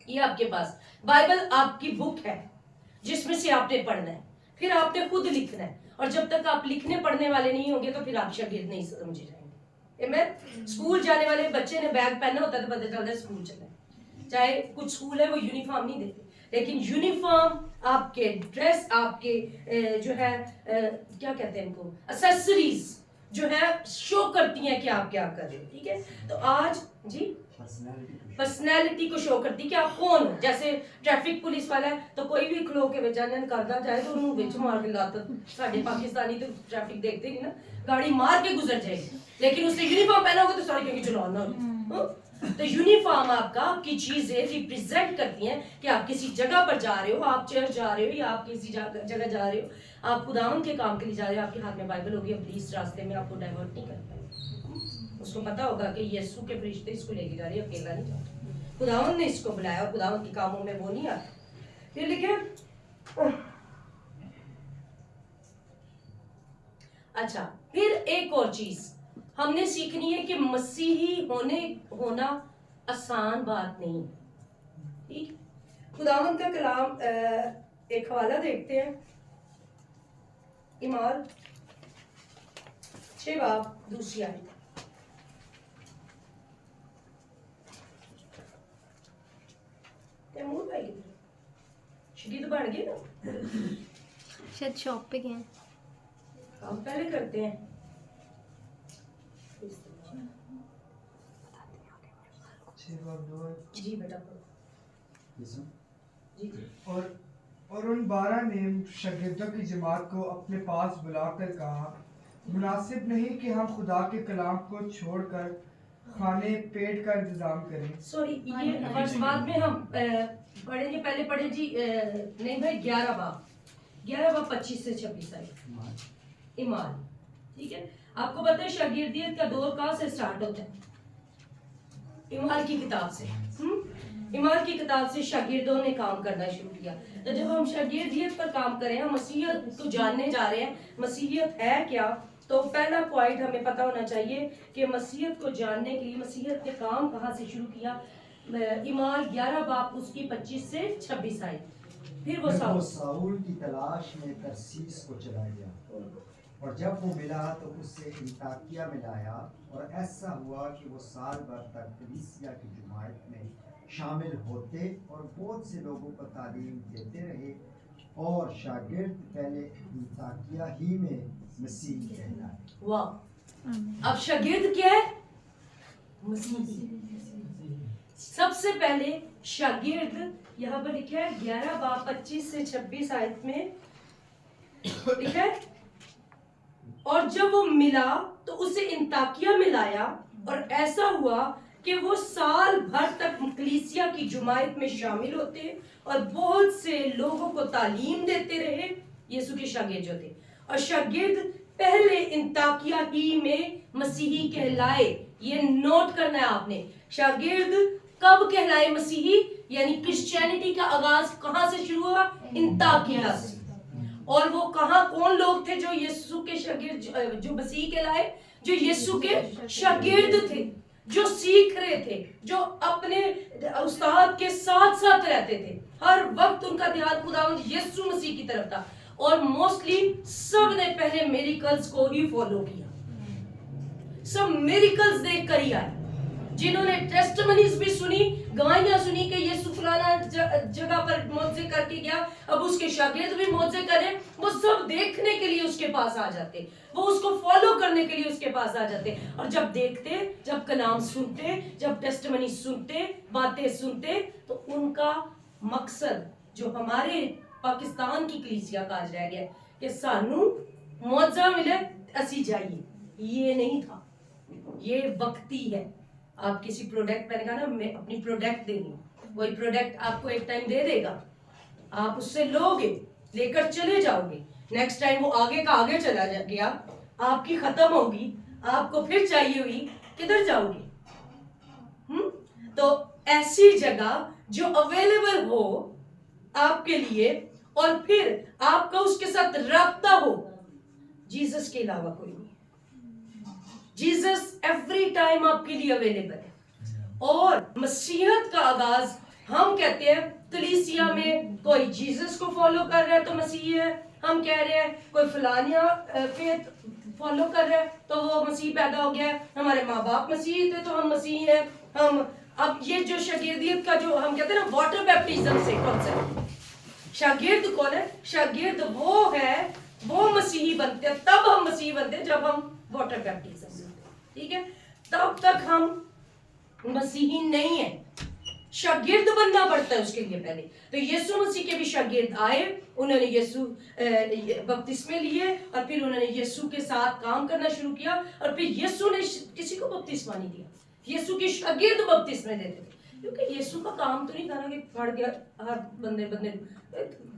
یہ آپ کے پاس بائبل آپ کی بک ہے جس میں سے آپ نے پڑھنا ہے, پھر آپ نے خود لکھنا ہے, اور جب تک آپ لکھنے پڑھنے والے نہیں ہوں گے تو پھر آپ شاگرد نہیں سمجھے جائیں گے. میں اسکول جانے والے بچے نے بیگ پہننا ہوتا ہے تو پتہ چلتا ہے اسکول چلے, چاہے کچھ اسکول ہے وہ یونیفارم نہیں دیتے, لیکن یونیفارم آپ کے ڈریس, آپ کے جو ہے کیا کہتے ہیں ان کو, اسیسریز جو ہے شو کرتی ہیں کہ آپ کیا کر رہے ہو. ٹھیک ہے, تو آج جی پرسنالٹی کو شو کرتی کہ آپ کون ہو. جیسے ٹریفک پولیس والا ہے تو کوئی بھی کھلو کے بچانے کرتا جائے تو انہوں وچ مار کے لاتا, ساڈے پاکستانی تو ٹریفک دیکھتے نہیں نا, گاڑی مار کے گزر جائے گی, لیکن اس نے یونیفارم پہنا ہوگا تو سارے کہیں گے چلانا ہوگا. تو یونیفارم آپ کا, آپ کی چیزیں ریپریزنٹ کرتی ہیں کہ آپ کسی جگہ پر جا رہے ہو, آپ چرچ جا رہے ہو یا آپ کسی جگہ جا رہے ہو, آپ خداوند کے کام کے لیے جا رہے ہو, آپ کے ہاتھ میں بائبل ہوگی, اب اس راستے میں آپ کو ڈائیورٹ نہیں کر پائے. اس کو پتا ہوگا کہ یسوع کے فرشتے اس کو لے کے جا رہے ہیں, اکیلا نہیں جا رہا, خداوند نے اس کو بلایا, اور خداوند کے کاموں میں وہ نہیں آتا. یہ لکھیں. اچھا, پھر ایک اور چیز ہم نے سیکھنی ہے کہ مسیحی ہونا آسان بات نہیں. ٹھیک, خداوند کا کلام ایک حوالہ دیکھتے ہیں, اعمال 6 باب 2 آیت. تیمور بھائی شدید بڑھ گئے نا, شاید شاپ پہ گئے ہیں. ہم پہلے کرتے ہیں. جی بیٹا جی. اور ان 12 نے شاگردوں کی جماعت کو اپنے پاس بلا کر کہا, مناسب نہیں کہ ہم خدا کے کلام کو چھوڑ کر کھانے پیٹ کا انتظام کریں. سوری, یہ ورس بعد میں ہم پڑھیں گے, پہلے پڑھیں جی نہیں بھائی 11 باب 25 سے 26 آئے ایمان. ٹھیک ہے, آپ کو پتہ ہے شاگردیت کا دور کہاں سے سٹارٹ ہوتا ہے؟ ایمان کی کتاب سے. ایمان کی کتاب سے شاگردوں نے کام کرنا شروع کیا. تو جب ہم شاگردیت پر کام کریں, ہم مسیحیت کو جاننے جا رہے ہیں, مسیحیت ہے کیا, تو پہلا پوائنٹ ہمیں پتہ ہونا چاہیے کہ مسیحیت کو جاننے کے لیے مسیحیت کے کام کہاں سے شروع کیا. ایمان 11 باب اس کی 25 سے 26 آئے. پھر وہ ساؤل کی تلاش میں ترسیس کو چلا گیا اور جب وہ ملا تو اس سے انطاکیہ میں لایا اور ایسا ہوا کہ وہ سال بھر تک کلیسیا کی جماعت میں شامل ہوتے اور بہت سے لوگوں کو تعلیم دیتے رہے اور شاگرد پہلے انطاکیہ ہی میں مسیح کہلائے. واہ. اب شاگرد کیا ہے؟ مسیح. سب سے پہلے شاگرد یہاں پر لکھا ہے 11 باب 25 سے 26 آیت میں لکھا ہے اور جب وہ ملا تو اسے انطاکیہ میں لایا اور ایسا ہوا کہ وہ سال بھر تک کلیسیا کی جماعت میں شامل ہوتے اور بہت سے لوگوں کو تعلیم دیتے رہے. یسوع کے شاگرد جو تھے اور شاگرد پہلے انطاکیہ ہی میں مسیحی کہلائے. یہ نوٹ کرنا ہے آپ نے. شاگرد کب کہلائے مسیحی؟ یعنی کرسچینٹی کا آغاز کہاں سے شروع ہوا؟ انطاکیہ سے. اور وہ کہاں کون لوگ تھے جو یسوع کے شاگرد جو مسیحی کہلائے؟ جو یسوع کے شاگرد تھے, جو سیکھ رہے تھے, جو اپنے استاد کے ساتھ ساتھ رہتے تھے. ہر وقت ان کا دھیان خداوند یسوع مسیح کی طرف تھا اور موسٹلی سب نے پہلے میریکلز کو ہی فالو کیا. سب میریکلز دیکھ کر ہی آئے. جنہوں نے ٹیسٹمنیز بھی سنی, گواہیاں سنی کہ یسوع فلانا جگہ پر معجزے کر کے گیا, اب اس کے شاگرد بھی معجزے کریں, وہ سب دیکھنے کے لیے اس کے پاس آ جاتے, وہ اس کو فالو کرنے کے لیے اس کے پاس آ جاتے. اور جب دیکھتے, جب کلام سنتے, جب ٹیسٹمنی سنتے, باتیں سنتے, تو ان کا مقصد جو ہمارے پاکستان کی کلیسیا کا آج رہ گیا کہ سانو معجزہ ملے اسی جائیے, یہ نہیں تھا. یہ وقتی ہے. آپ کسی پروڈکٹ میں نے کہا نا میں اپنی پروڈکٹ دینی, وہی پروڈکٹ آپ کو ایک ٹائم دے دے گا, آپ اس سے لو گے, لے کر چلے جاؤ گے, نیکسٹ ٹائم وہ آگے کا آگے چلا گیا, آپ کی ختم ہوگی, آپ کو پھر چاہیے ہوئی, کدھر جاؤ گے؟ تو ایسی جگہ جو اویلیبل ہو آپ کے لیے اور پھر آپ کا اس کے ساتھ رابطہ ہو. جیسس کے علاوہ کوئی نہیں. جیسس ایوری ٹائم آپ کے لیے اویلیبل ہے. اور مسیحیت کا آغاز ہم کہتے ہیں کلیسیا میں کوئی جیسس کو فالو کر رہا ہے تو مسیحی ہے, ہم کہہ رہے ہیں کوئی فلانیہ فیتھ فالو کر رہا ہے تو وہ مسیح پیدا ہو گیا ہے, ہمارے ماں باپ مسیحی تھے تو ہم مسیحی ہیں. ہم اب یہ جو شاگردیت کا جو ہم کہتے ہیں نا واٹر بیپٹزم سے کانسیپٹ, شاگرد کون ہے؟ شاگرد وہ ہے, وہ مسیحی بنتے ہیں, تب ہم مسیحی بنتے ہیں جب ہم واٹر بیپٹزم سے, ٹھیک ہے, تب تک ہم مسیحی نہیں ہیں. شاگرد بننا پڑتا ہے اس کے لیے پہلے. تو یسوع مسیح کے بھی شاگرد آئے, انہوں نے یسوع بپتسمے لیے اور پھر انہوں نے یسوع کے ساتھ کام کرنا شروع کیا, اور پھر یسوع نے کسی کو بپتسمہ نہیں دیا, یسوع کے شاگرد بپتسمے دیتے تھے, کیونکہ یسوع کا کام تو نہیں تھا نا کہ پڑھ کے ہر بندے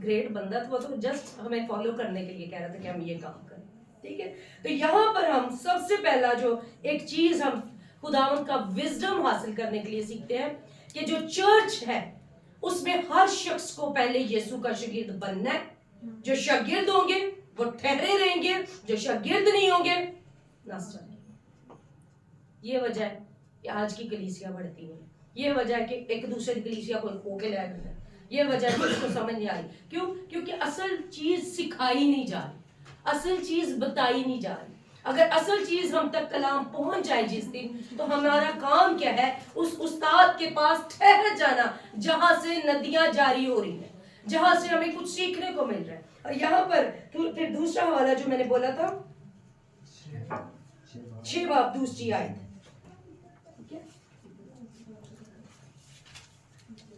گریٹ بندہ تھا, وہ تو جسٹ ہمیں فالو کرنے کے لیے کہہ رہا تھا کہ ہم یہ کام کریں, ٹھیک ہے. تو یہاں پر ہم سب سے پہلا جو ایک چیز ہم خداوند کا وزڈم حاصل کرنے کے لیے سیکھتے ہیں کہ جو چرچ ہے اس میں ہر شخص کو پہلے یسوع کا شاگرد بننا ہے. جو شاگرد ہوں گے وہ ٹھہرے رہیں گے, جو شاگرد نہیں ہوں گے ناس چلیں گے. یہ وجہ ہے کہ آج کی کلیسیا بڑھتی ہے, یہ وجہ ہے کہ ایک دوسرے کی کلیسیا کو کھو کے لے گئے, یہ وجہ ہے کہ اس کو سمجھ نہیں آ رہی. کیوں؟ کیونکہ اصل چیز سکھائی نہیں جا رہی, اصل چیز بتائی نہیں جا رہی. اگر اصل چیز ہم تک کلام پہنچ جائے جس دن, تو ہمارا کام کیا ہے؟ اس استاد کے پاس ٹھہر جانا جہاں سے ندیاں جاری ہو رہی ہیں, جہاں سے ہمیں کچھ سیکھنے کو مل رہا ہے. اور یہاں پر پھر دوسرا حوالہ جو میں نے بولا تھا 6 باب دوسری آیت.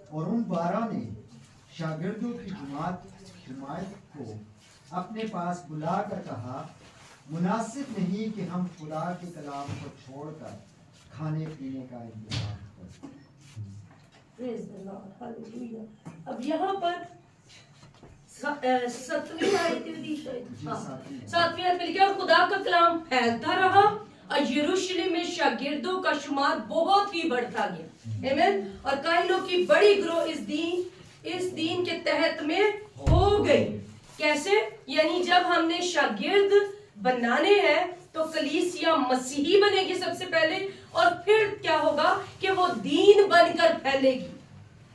اور ان 12 نے شاگردوں کی جماعت کو اپنے پاس بلا کر کہا, مناسب نہیں کہ ہم خدا کے کلام کو چھوڑ کر کھانے پینے کا انتظام کریں. اب یہاں پر 7ویں آیت میں لکھا, خدا کا کلام پھیلتا رہا اور یروشلم میں شاگردوں کا شمار بہت ہی بڑھتا گیا. آمین. اور کائنوں کی بڑی گروہ اس دین کے تحت میں ہو گئی. کیسے؟ یعنی جب ہم نے شاگرد بنانے ہیں تو کلیسیا مسیحی بنے گی سب سے پہلے, اور پھر کیا ہوگا کہ وہ دین بن کر پھیلے گی,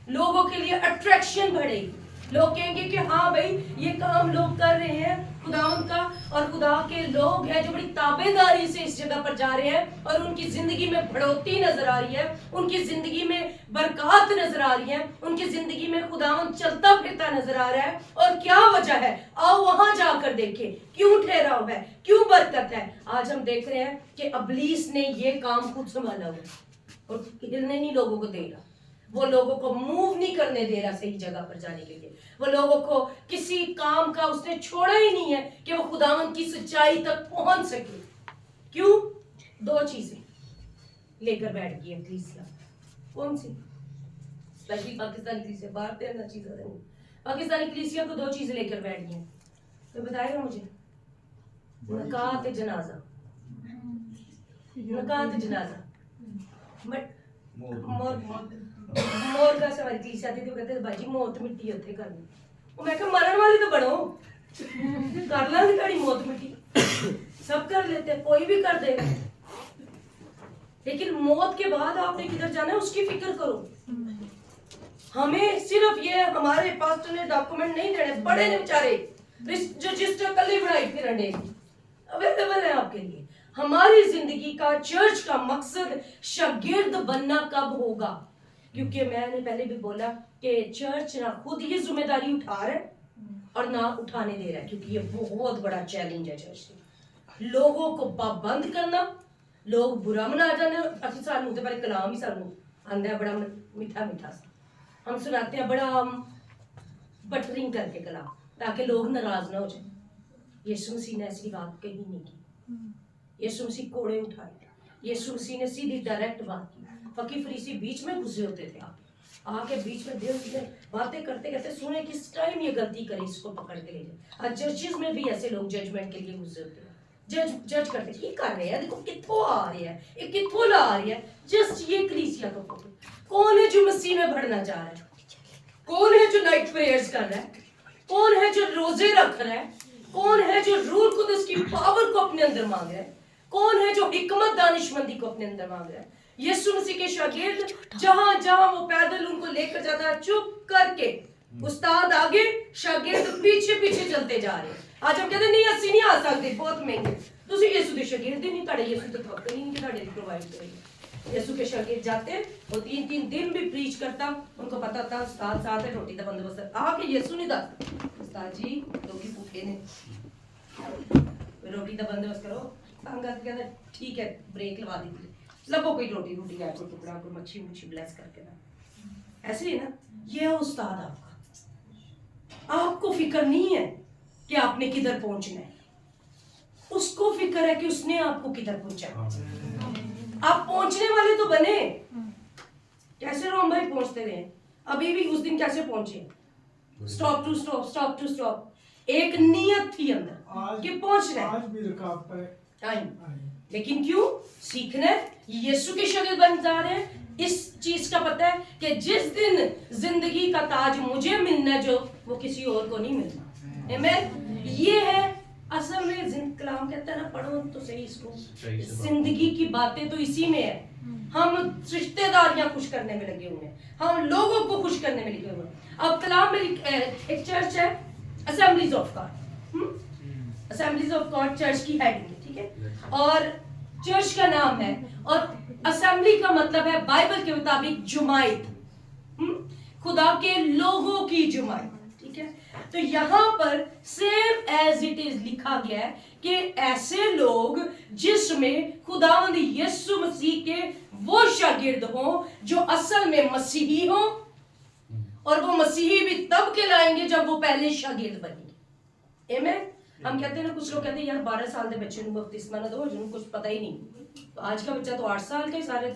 لوگوں کے لیے اٹریکشن بڑھے گی, لوگ کہیں گے کہ ہاں بھائی یہ کام لوگ کر رہے ہیں خداوند کا, اور خدا کے لوگ ہیں جو بڑی تابع داری سے اس جگہ پر جا رہے ہیں, اور ان کی زندگی میں بڑھوتی نظر آ رہی ہے, ان کی زندگی میں برکات نظر آ رہی ہے, ان کی زندگی میں خداوند چلتا پھرتا نظر آ رہا ہے. اور کیا وجہ ہے؟ آؤ وہاں جا کر دیکھیں کیوں ٹھہراؤ ہے, کیوں برکت ہے. آج ہم دیکھ رہے ہیں کہ ابلیس نے یہ کام خود سنبھالا ہوا ہے اور ہلنے نہیں لوگوں کو دے رہا, وہ لوگوں کو موو نہیں کرنے دے رہا صحیح جگہ پر جانے کے لیے, وہ لوگوں کو کسی کام کا اس نے چھوڑا ہی نہیں ہے کہ وہ خداوند کی سچائی تک پہنچ سکے. کیوں؟ 2 چیزیں لے کر بیٹھ گئی کلیسیا. کون سی؟ اسپیشلی پاکستانی کلیسیا, باہر تیرنا چیز نہیں, پاکستانی کلیسیا کو 2 چیزیں لے کر بیٹھ گئی ہیں. تو بتائے گا مجھے؟ نکات جنازہ, نکات جنازہ. مور کا سواری کلیسیا آتی تھی, وہ کہتے بھائی جی موت مٹی اتنے کرنی. وہ میں کہ مرن والی تو بڑھو, کر لیں گے تھوڑی موت مٹی, سب کر لیتے, کوئی بھی کر دے, لیکن موت کے بعد آپ نے کدھر جانا ہے اس کی فکر کرو. ہمیں صرف یہ ہمارے پاسٹر نے ڈاکومنٹ نہیں دینے, بڑے نے بیچارے رجسٹر کل ہی بڑھائی پھر انڈے اویلیبل ہے آپ کے لیے. ہماری زندگی کا, چرچ کا مقصد شاگرد بننا کب ہوگا؟ کیونکہ میں نے پہلے بھی بولا کہ چرچ نہ خود یہ ذمہ داری اٹھا رہا ہے اور نہ اٹھانے دے رہا ہے, کیونکہ یہ بہت بڑا چیلنج ہے چرچ کے. لوگوں کو پابند کرنا, لوگ برا منا جانے. اچھا سانو تو پہلے کلام ہی سانو آندا ہے بڑا میٹھا میٹھا سا, ہم سناتے ہیں بڑا بٹرنگ کر کے کلام تاکہ لوگ ناراض نہ ہو جائیں. یسوع مسیح نے ایسی بات کہی نہیں کی. یسوع مسیح کوڑے اٹھائے, یسوع مسیح نے سیدھی ڈائریکٹ بات کی. فقی فریسی بیچ میں گھسے ہوتے تھے, آ کے بیچ میں دل سے باتیں کرتے کرتے سنے کس ٹائم یہ غلطی کرے اس کو پکڑ کے لے جائے. آج چرچز میں بھی ایسے لوگ ججمنٹ کے لیے گھسے ہوتے ہیں, جج کرتے کی کر رہے ہیں, دیکھو کتوں آ رہی ہے, یہ کتوں لا رہی ہے. جسٹ یہ کلیسیا کا فوٹو. کون ہے جو مسیح میں بڑھنا چاہ رہا ہے؟ کون ہے جو نائٹ پریئرز کر رہا ہے؟ کون ہے جو روزے رکھ رہا ہے؟ کون ہے جو روح القدس کی پاور کو اپنے اندر مانگ رہا ہے؟ کون ہے جو حکمت دانشمندی کو اپنے اندر مانگ رہا ہے؟ یسوع مسیح کے شاگرد جہاں جہاں وہ پیدل ان کو لے کر جاتا ہے, چپ کر کے استاد آگے, شاگرد پیچھے پیچھے چلتے جا رہے ہیں. آج ہم کہتے ہیں نہیں اسی نہیں آ سکتے, بہت مہنگے. تسی یسوع کے شاگرد ہی نہیں, تھوڑے یسوع تو وقت نہیں کہ تھوڑے پرووائڈ کرے. یسوع کے شاگرد جاتے ہیں, وہ 3 دن بھی پریچ کرتا, ان کو پتا تھا استاد ساتھ ہے, روٹی کا بندوبست ہے. آ کے یسوع نہیں دستا استاد جی لوگ بھوکے نے, روٹی کا بندوبست کرو. سنگت کہتا ٹھیک ہے بریک لوا دیجیے, لبو کوئی روٹی ہے, کوئی ٹکڑا, کوئی مچھی مچھی بلیس کر کے نا. ایسے ہی نا, یہ ہے استاد آپ کا. آپ کو فکر نہیں ہے کہ آپ نے کدھر پہنچنا ہے, اس کو فکر ہے کہ اس نے آپ کو کدھر پہنچا. آپ پہنچنے والے تو بنے. کیسے روم بھائی پہنچتے رہے, ابھی بھی اس دن کیسے پہنچے؟ Stop to stop, stop to stop. ایک نیت تھی اندر کہ پہنچنا ہے. آج بھی رکاوٹ ہے, لیکن کیوں سیکھنا ہے؟ یسوع کے شاگرد بن جا رہے ہیں. اس چیز کا پتہ ہے کہ جس دن زندگی کا تاج مجھے ملنا ہے, جو وہ کسی اور کو نہیں ملنا. آمین. یہ ہے اصل میں کلام کہتا ہے نا, پڑھو تو صحیح اس کو, زندگی کی باتیں تو اسی میں ہے. ہم رشتہ داریاں خوش کرنے میں لگے ہوئے ہیں, ہم لوگوں کو خوش کرنے میں لگے ہوئے ہیں. اب کلام میں ایک چرچ ہے assemblies of God, assemblies of God church کی ہیڈنگ ہے, ٹھیک ہے, اور چرچ کا نام ہے, اور اسمبلی کا مطلب ہے بائبل کے مطابق جماعت, خدا کے لوگوں کی جماعت, ٹھیک ہے. تو یہاں پر سیم ایز اٹ از لکھا گیا ہے کہ ایسے لوگ جس میں خداوند یسوع مسیح کے وہ شاگرد ہوں جو اصل میں مسیحی ہوں, اور وہ مسیحی بھی تب کہلائیں گے جب وہ پہلے شاگرد بنیں گے. آمین. ہم کہتے ہیں نا, کچھ لوگ کہتے ہیں یار 12 سال کے بچے کو بپتسمہ نہ دو, جنہوں کچھ پتہ ہی نہیں. تو آج کا بچہ تو 8 سال کے سارے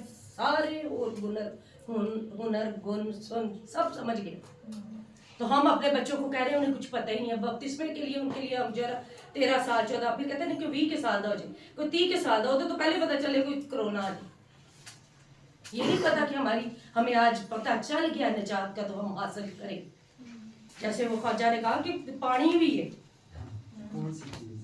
اور ہنر گن سب سمجھ گئے. تو ہم اپنے بچوں کو کہہ رہے ہیں انہیں کچھ پتہ ہی نہیں ہے. بپتسمے کے لیے ان کے لیے ہم جو 13 سال 14, پھر کہتے ہیں کہ 20 کے سال دا ہو جائے, کوئی 30 کے سال دا ہوتا تو پہلے پتہ چلے کوئی کرونا آ جائے. یہ نہیں پتا کہ ہمیں آج پتہ چل گیا نجات کا تو ہم حاصل کریں. جیسے وہ خواجہ نے کہا کہ پانی بھی ہے,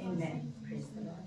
Amen. Praise the Lord.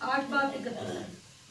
8:31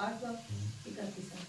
8:31।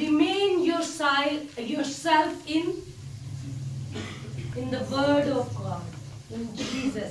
Remain yourself in the word of God, in Jesus.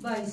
22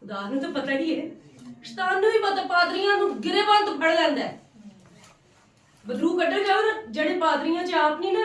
ਖੁਦਾ ਨੂੰ ਤਾਂ ਪਤਾ ਹੀ ਹੈ, ਸ਼ੈਤਾਨ ਨੂੰ ਵੀ ਪਤਾ। ਪਾਦਰੀਆਂ ਨੂੰ ਗਿਰੇਬਾਨ ਫੜ ਲੈਂਦਾ ਹੈ। ਬਦਰੂ ਕੱਢਣ ਜਾਓ ਨਾ, ਜਿਹੜੇ ਪਾਦਰੀਆਂ 'ਚ ਆਪ ਨਹੀਂ ਨਾ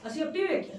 ਅਸੀਂ ਆਪੇ ਵੇਖਿਆ।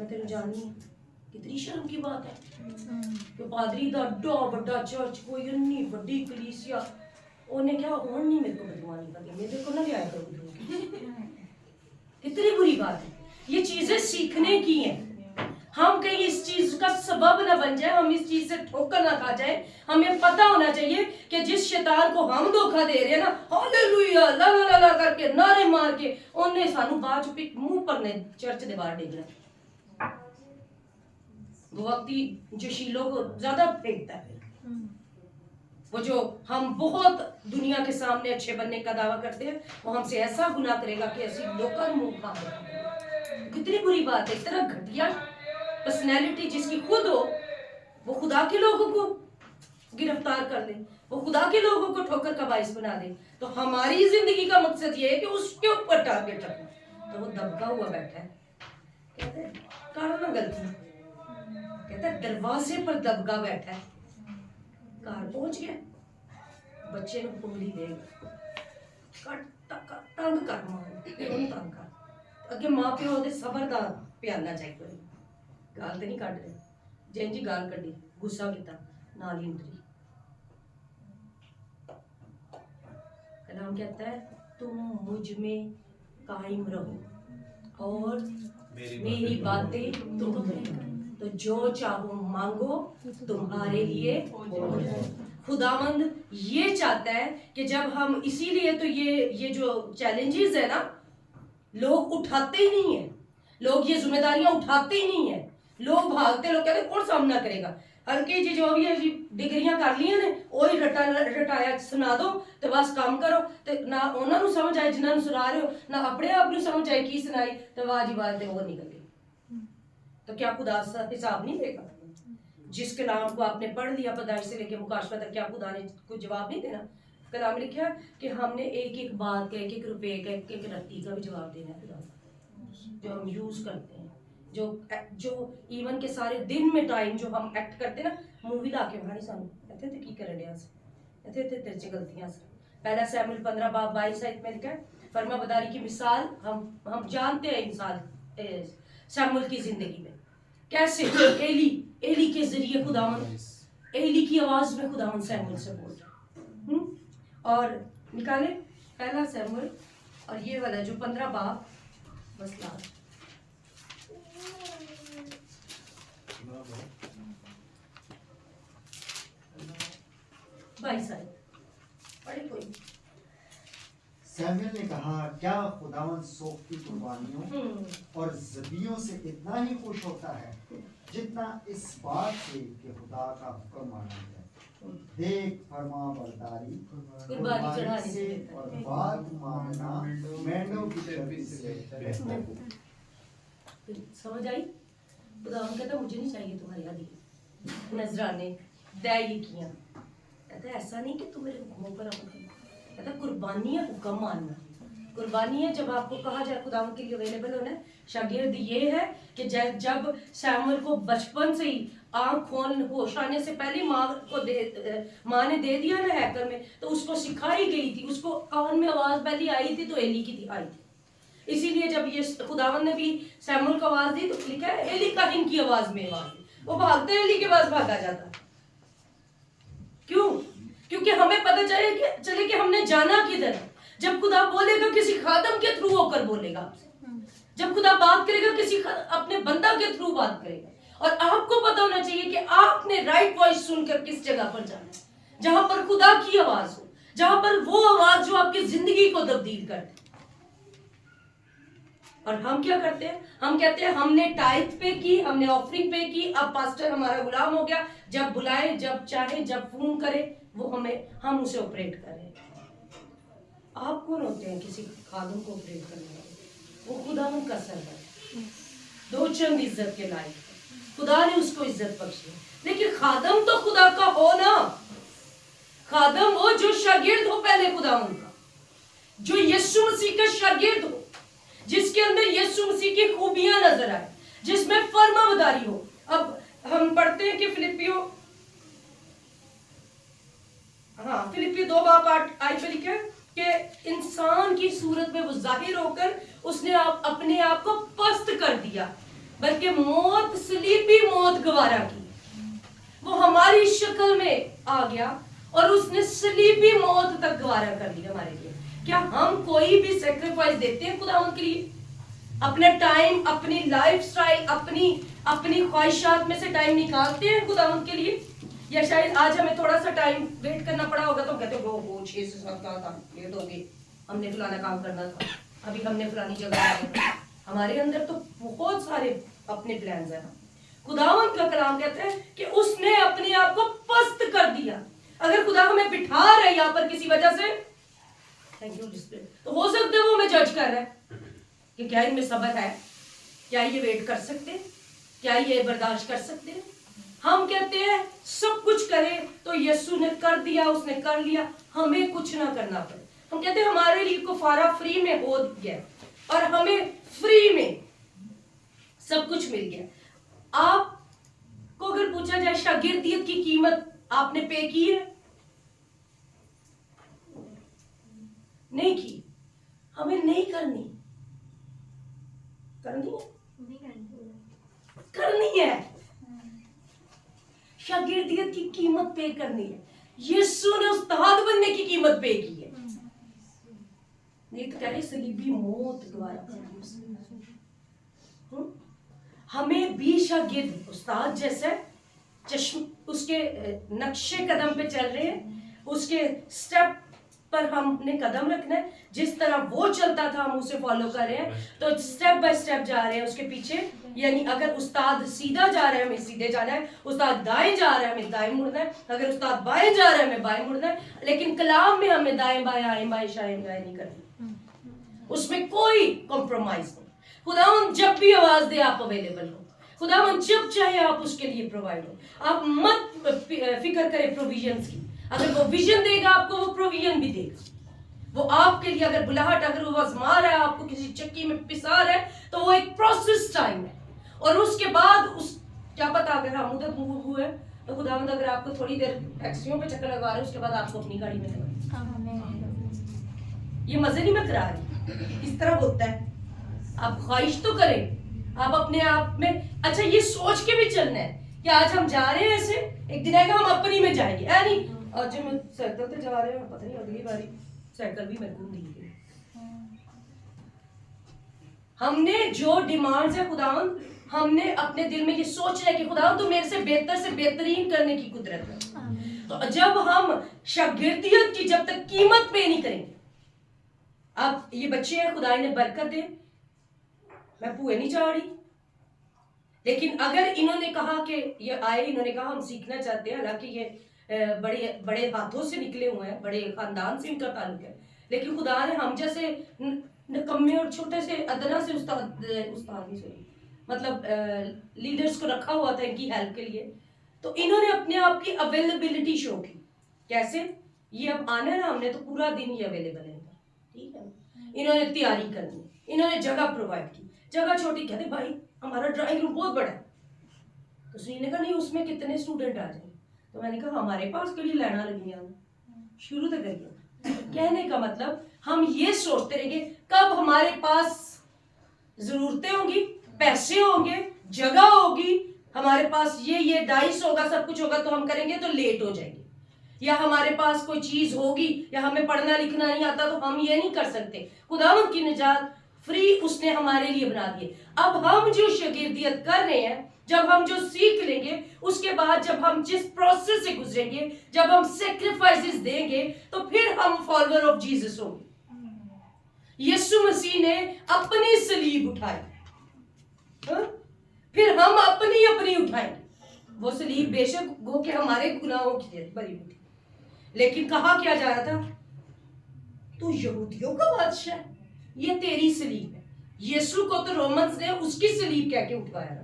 میں تینوں جاننی ہوں. کتنی شرم کی بات ہے کہ پادری دا ایڈا بڑا چرچ کوئی انی بڑی کلیسیا انہیں کیا ہون نہیں میرے کو بدوانی پتی میرے کو نہ لیا کرو بدو. کتنی بری بات ہے. یہ چیزیں سیکھنے کی ہیں. ہم کہیں اس چیز کا سبب نہ بن جائے, ہم اس چیز سے ٹھوکر نہ کھا جائے. ہمیں پتہ ہونا چاہیے کہ جس شیطان کو ہم دھوکہ دے رہے ہیں نا, ہاللویا لا لا لا لا کر کے نعرے مار کے انہیں سانو بعد چ منہ پر نے چرچ دے باہر ڈگنا. وہ وقتی جشیلوں کو زیادہ پھینکتا ہے. وہ جو ہم بہت دنیا کے سامنے اچھے بننے کا دعویٰ کرتے ہیں وہ ہم سے ایسا گناہ کرے گا کہ ایسی لوگوں منہ کھا دے. کتنی بری بات ہے. اتنا گھٹیا پرسنالٹی جس کی خود ہو وہ خدا کے لوگوں کو گرفتار کر لے, وہ خدا کے لوگوں کو ٹھوکر کا باعث بنا دے. تو ہماری زندگی کا مقصد یہ ہے کہ اس کے اوپر ٹارگٹ رکھنا. تو وہ دبکا ہوا بیٹھا ہے, کہتے ہیں کرنا غلطی, کہتا ہے دروازے پر دبکا بیٹھا ہے. گھر پہنچ گیا, بچے نے انگلی دے تنگ کر ماں تنگ کر اگے ماں پیو دے صبر دا پیالنا چاہیے. گال تو نہیں کٹ رہے جن جی گال کڈی غصہ کیتا نال ہی اتری. کلام کہتا ہے تم مجھ میں قائم رہو اور میری باتیں تم میں, تو جو چاہو مانگو تمہارے لیے ہو جائے. خداوند یہ چاہتا ہے کہ جب ہم اسی لیے تو یہ جو چیلنجز ہے نا لوگ اٹھاتے ہی نہیں ہیں, لوگ یہ ذمہ داریاں اٹھاتے ہی نہیں ہیں. لوگ بھاگتے, لوگ کہتے ہیں کون سامنا کرے گا. ہلکی جی جو بھی ہے ڈگریاں کر لی نے وہی رٹایا سنا دو تو بس کام کرو. تو نہ انہوں نے سمجھ آئے جنہوں نے سنا رہے ہو, نہ اپنے آپ کو سمجھ آئے کی سنائی تو واہ جی واہ وہ نکل گئی. تو کیا خدا حساب نہیں دے گا؟ جس کلام کو آپ نے پڑھ لیا پیدائش سے لے کے مکاشفہ تک, کیا خدا نے کوئی جواب نہیں دینا؟ کلام لکھا کہ ہم نے ایک ایک بات کا, ایک ایک روپے کا, ایک ایک رتی کا بھی جواب دینا ہے خدا کا, جو ہم یوز کرتے ہیں, جو ایون کے سارے دن میں ٹائم جو ہم ایکٹ کرتے ہیں نا. مووی لا کے بھاری سانو کہتے تھے کی کرن ڈیا سے کہتے تھے تیرے غلطیاں سے. پہلا سیموئیل 15:22 میں لکھا ہے فرما بداری کی مثال ہم جانتے ہیں. مثال سیموئیل کی زندگی میں کیسے ایلی کے ذریعے خداوند, ایلی کی آواز میں خداوند سیموئیل سے بول رہا. اور نکالے پہلا سیموئیل اور یہ والا جو 15 باب مسئلہ 22 پڑھے کوئی. سیموئیل نے کہا کیا خداوند سوکھتی قربانیوں اور ذبیحوں سے اتنا ہی خوش ہوتا ہے جتنا اس بات سے کہ خدا کا حکم مانا جائے. دیکھ فرما برداری قربانی سے اور بات ماننا مینڈوں کی چربی سے بہتر ہے. سمجھ آئی؟ خداوند کہتا مجھے نہیں چاہیے تمہاری ہدیہ نذرانے دائی کیاں. کہتا ایسا نہیں کہ تم میرے منہ پر عمل کرو. کہتا قربانی ہے حکم ماننا. قربانی ہے جب آپ کو کہا جائے خداوند کے لیے اویلیبل ہونا ہے. شاگرد یہ ہے کہ جب سیموئیل کو بچپن سے ہی آنکھ کھول ہوش آنے سے پہلے ماں نے دے دیا نا ہیکل میں, تو اس کو سکھائی گئی تھی, اس کو کان میں آواز پہلی آئی تھی تو ایلی کی آئی تھی. اسی لیے جب یہ خداوند نے بھی سیموئیل کو آواز دی تو لکھا ہے ایلی کاہن کی آواز میں آواز دی. وہ بھاگتے ایلی کے پاس بھاگا جاتا. کیوں؟ کیونکہ ہمیں پتہ چلے کہ ہم نے جانا کدھر. جب خدا بولے گا کسی خادم کے تھرو ہو کر بولے گا آپ سے. جب خدا بات کرے گا کسی اپنے بندہ کے تھرو بات کرے گا. اور آپ کو پتہ ہونا چاہیے کہ آپ نے رائٹ وائس سن کر کس جگہ پر جانا ہے, جہاں پر خدا کی آواز ہو, جہاں پر وہ آواز جو آپ کی زندگی کو تبدیل کر دے. اور ہم کیا کرتے ہیں؟ ہم کہتے ہیں ہم نے ٹائپ پے کی, ہم نے آفرنگ پے کی, اب پاسٹر ہمارا غلام ہو گیا, جب بلائے جب چاہے جب فون کرے وہ ہم اسے آپریٹ کریں. آپ کون ہوتے ہیں کسی خادم کو آپریٹ کرنے والے؟ وہ خداوند کا سرور, دو چند عزت کے لائق ہے, خدا نے اس کو عزت بخشی. لیکن خادم تو خدا کا ہو نا. خادم ہو جو شاگرد ہو پہلے خداوند کا, جو یسوع مسیح کا شاگرد ہو, جس کے اندر یسوع مسیح کی خوبیاں نظر آئے, جس میں فرما برداری ہو. اب ہم پڑھتے ہیں کہ فلپیو 2:8 پہ لکھا ہے کہ انسان کی صورت میں وہ ظاہر ہو کر اس نے اپنے آپ کو پست کر دیا. بلکہ موت, صلیبی موت گوارا کی. وہ ہماری شکل میں آ گیا اور اس نے صلیبی موت تک گوارا کر لی ہمارے لیے. کیا ہم کوئی بھی سیکریفائس دیتے ہیں خداوند کے لیے؟ اپنا ٹائم, اپنی لائف سٹائل, اپنی خواہشات میں سے ٹائم نکالتے ہیں خداوند کے لیے؟ یا شاید آج ہمیں تھوڑا سا ٹائم ویٹ کرنا پڑا ہوگا تو ہم کہتے ہیں وہ 6 سے 7 کا تھا, لیٹ ہو گئی, ہم نے فلانا کام کرنا تھا, ابھی ہم نے فلانی جگہ جانا تھا. ہمارے اندر تو بہت سارے اپنے پلانز ہیں. خداوند کا کلام کہتا ہے کہ اس نے اپنے آپ کو پست کر دیا. اگر خدا ہمیں بٹھا رہا ہے یہاں پر کسی وجہ سے, تھینک یو تو ہو سکتا ہے وہ ہمیں جج کر رہا ہے کہ کیا ان میں صبر ہے, کیا یہ ویٹ کر سکتے, کیا یہ برداشت کر سکتے. ہم کہتے ہیں سب کچھ کرے تو یسوع نے کر دیا, اس نے کر لیا, ہمیں کچھ نہ کرنا پڑے. ہم کہتے ہیں ہمارے لیے کفارہ فری میں ہو گیا اور ہمیں فری میں سب کچھ مل گیا. آپ کو اگر پوچھا جائے شاگردیت کی قیمت آپ نے پے کی ہے؟ نہیں کی. ہمیں نہیں کرنی ہے. شاگردیت کی قیمت پے کرنی ہے. یسوع نے استاد بننے کی قیمت پے کی ہے. نہیں تو کہہ رہے صلیبی موت گوارا. ہمیں بھی شاگرد, استاد جیسے اس کے نقشے قدم پہ چل رہے ہیں, اس کے سٹیپ پر ہم نے قدم رکھنا ہے. جس طرح وہ چلتا تھا ہم اسے فالو کر رہے ہیں, تو سٹیپ بائی سٹیپ جا رہے ہیں اس کے پیچھے. یعنی اگر استاد سیدھا جا رہا ہے ہمیں سیدھے جانا ہے, استاد دائیں جا رہا ہے ہمیں دائیں مڑنا ہے, اگر استاد بائیں جا رہا ہے ہمیں بائیں مڑنا ہے. لیکن کلام میں ہمیں دائیں بائیں آئیں بائیں شائیں بائیں نہیں کرنا, اس میں کوئی کمپرومائز نہیں. خداوند جب بھی آواز دے آپ اویلیبل ہو, خداوند جب چاہے آپ اس کے لیے پرووائڈ ہو. آپ مت فکر کریں پروویژنز کی. اگر وہ ویژن دے گا آپ کو, وہ پروویژن بھی دے گا. وہ آپ کے لیے اگر بلاہٹ, اگر وہ آزما رہا ہے آپ کو, کسی چکی میں پسا رہا ہے, تو وہ ایک پروسیس ٹائم ہے. اور اس کے بعد کیا پتا اگر ہم ادھر موو ہوئے تو خداوند اگر آپ کو تھوڑی دیر ٹیکسیوں پہ چکر لگا رہے ہیں, اس کے بعد آپ کو اپنی گاڑی میں لگا. یہ مزے نہیں میں کرا رہی, اس طرح ہوتا ہے. آپ خواہش تو کریں, آپ اپنے آپ میں اچھا یہ سوچ کے بھی چلنا ہے کہ آج ہم جا رہے ہیں ایسے, ایک دن آئے گا ہم اپنی میں جائیں گے. نہیں آج ہم سائیکل پہ جا رہے ہیں, پتہ نہیں اگلی باری سائیکل بھی میرے کو نہیں گئی. ہم نے جو ڈیمانڈز ہے خداوند, ہم نے اپنے دل میں یہ سوچ رہے کہ خداوند تو میرے سے بہترین کرنے کی قدرت ہے. تو جب ہم شاگردیت کی جب تک قیمت پے نہیں کریں گے, اب یہ بچے ہیں خدا نے برکت دے, میں پوئے نہیں چاہ رہی, لیکن اگر انہوں نے کہا کہ یہ آئے, انہوں نے کہا ہم سیکھنا چاہتے ہیں, حالانکہ یہ بڑے ہاتھوں سے نکلے ہوئے ہیں, بڑے خاندان سے ان کا تعلق ہے, لیکن خدا نے ہم جیسے نکمے اور چھوٹے سے ادنا سے استاد نہیں سنی, مطلب لیڈرز کو رکھا ہوا تھا ان کی ہیلپ کے لیے. تو انہوں نے اپنے آپ کی اویلیبلٹی شو کی. کیسے؟ یہ اب آنا ہے نا, ہم نے تو پورا دن ہی اویلیبل ہے, ٹھیک ہے. انہوں نے تیاری کرنی, انہوں نے جگہ پرووائڈ کی. جگہ چھوٹی, کہتے بھائی ہمارا ڈرائنگ روم بہت بڑا ہے. تو سنی نے کہا نہیں اس میں کتنے اسٹوڈنٹ آ جائیں. تو میں نے کہا ہمارے پاس کبھی لینا لگی ہیں, شروع تو کریے. کہنے کا مطلب ہم یہ سوچتے رہیں گے کب ہمارے پاس ضرورتیں ہوں گی, پیسے ہوں گے, جگہ ہوگی, ہمارے پاس یہ ڈائس ہوگا, سب کچھ ہوگا, تو ہم کریں گے تو لیٹ ہو جائیں گے. یا ہمارے پاس کوئی چیز ہوگی, یا ہمیں پڑھنا لکھنا نہیں آتا تو ہم یہ نہیں کر سکتے. خداوند کی نجات فری اس نے ہمارے لیے بنا دی. اب ہم جو شاگردیت کر رہے ہیں, جب ہم جو سیکھ لیں گے, اس کے بعد جب ہم جس پروسیس سے گزریں گے, جب ہم سیکریفائسز دیں گے, تو پھر ہم فالوور آف جیسس ہوں گے. یسوع مسیح نے اپنی صلیب اٹھائی, پھر ہم اپنی اٹھائیں گے. وہ صلیب بے شک گو کہ ہمارے گناہوں کی بری اٹھی, لیکن کہا کیا جا رہا تھا, تو یہودیوں کا بادشاہ ہے, یہ تیری صلیب ہے. یسوع کو تو رومنز نے اس کی صلیب کہہ کے اٹھوایا.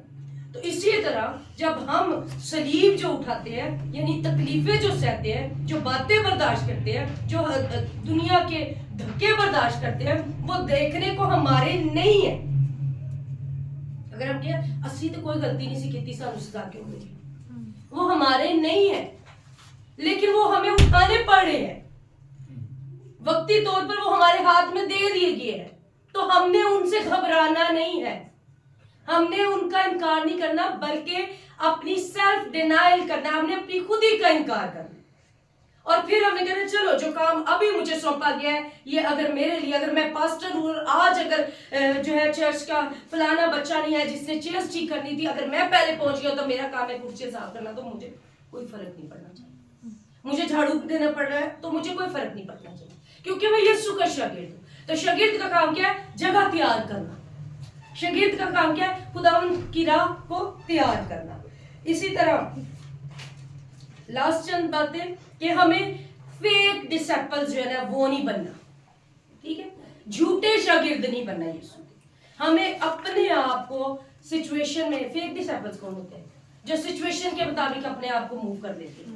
تو اسی طرح جب ہم صلیب جو اٹھاتے ہیں, یعنی تکلیفیں جو سہتے ہیں, جو باتیں برداشت کرتے ہیں, جو دنیا کے دھکے برداشت کرتے ہیں, وہ دیکھنے کو ہمارے نہیں ہے. اگر ہم کہیں اسی تو کوئی غلطی نہیں سی کیتی, سانو سزا کیوں ملی, وہ ہمارے نہیں ہے, لیکن وہ ہمیں اٹھانے پڑ رہے ہیں. وقتی طور پر وہ ہمارے ہاتھ میں دے دیے گئے ہیں, تو ہم نے ان سے گھبرانا نہیں ہے. ہم نے ان کا انکار نہیں کرنا بلکہ اپنی سیلف ڈینائل کرنا ہے، ہم نے اپنی خود ہی کا انکار کرنا اور پھر ہم نے کہنا چلو جو کام ابھی مجھے سونپا گیا ہے یہ اگر میرے لیے، اگر میں پاسٹر ہوں اور آج اگر جو ہے چرچ کا فلانا بچہ نہیں ہے جس نے چیئرز ٹھیک کرنی تھی، اگر میں پہلے پہنچ گیا تو میرا کام ہے کرسیاں صاف کرنا، تو مجھے کوئی فرق نہیں پڑنا چاہیے. مجھے جھاڑو دینا پڑ رہا ہے تو مجھے کوئی فرق نہیں پڑنا چاہیے کیونکہ میں یسوع کا شاگرد ہوں. تو شاگرد کا کام کیا ہے؟ جگہ تیار کرنا. شاگرد کا کام کیا ہے؟ خداوند کی راہ کو تیار کرنا. اسی طرح لاسٹ چند باتیں کہ ہمیں فیک ڈسپلز جو ہے نا وہ نہیں بننا، ٹھیک ہے، جھوٹے شاگرد نہیں بننا یسوع کے. ہمیں اپنے آپ کو سچویشن میں، فیک ڈسپلز کون ہوتے ہیں؟ جو سچویشن کے مطابق اپنے آپ کو موو کر دیتے ہیں.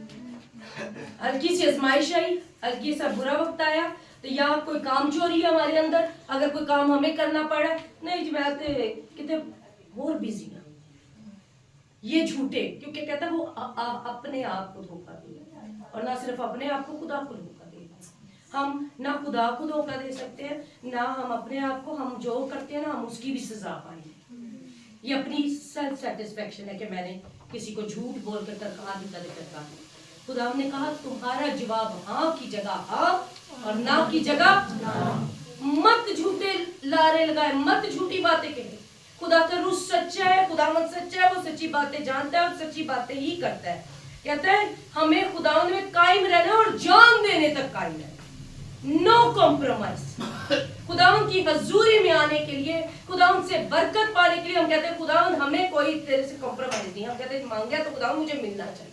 ہلکی سی آزمائش آئی، ہلکی سا برا وقت آیا تو یا کوئی کام چوری ہے ہمارے اندر، اگر کوئی کام ہمیں کرنا پڑا نہیں جی میں کتنے اور بزی ہوں، یہ جھوٹے، کیونکہ کہتا ہے وہ اپنے آپ کو دھوکہ دے، اور نہ صرف اپنے آپ کو، خدا کو دھوکہ دے. ہم نہ خدا کو دھوکہ دے سکتے ہیں نہ ہم اپنے آپ کو، ہم جو کرتے ہیں نا ہم اس کی بھی سزا پائیں گے. یہ اپنی سیلف سیٹسفیکشن ہے کہ میں نے کسی کو جھوٹ بول کر تنخواہ دیتا دیتا. خدا نے کہا تمہارا جواب ہاں کی جگہ ہاں اور نہ کی جگہ نہ. مت جھوٹے لارے لگائے، مت جھوٹی باتیں کہیں. خدا کا روح سچا ہے، خداوند سچا ہے، وہ سچی باتیں جانتا ہے اور سچی باتیں ہی کرتا ہے. کہتا ہے ہمیں خداوند میں قائم رہنا اور جان دینے تک قائم رہنا، نو کمپرومائز. خداوند کی حضوری میں آنے کے لیے، خداوند سے برکت پانے کے لیے ہم کہتے ہیں خداوند ہمیں کوئی تیرے سے کمپرومائز نہیں. ہم کہتے ہیں مانگیا تو خداوند مجھے ملنا چاہیے.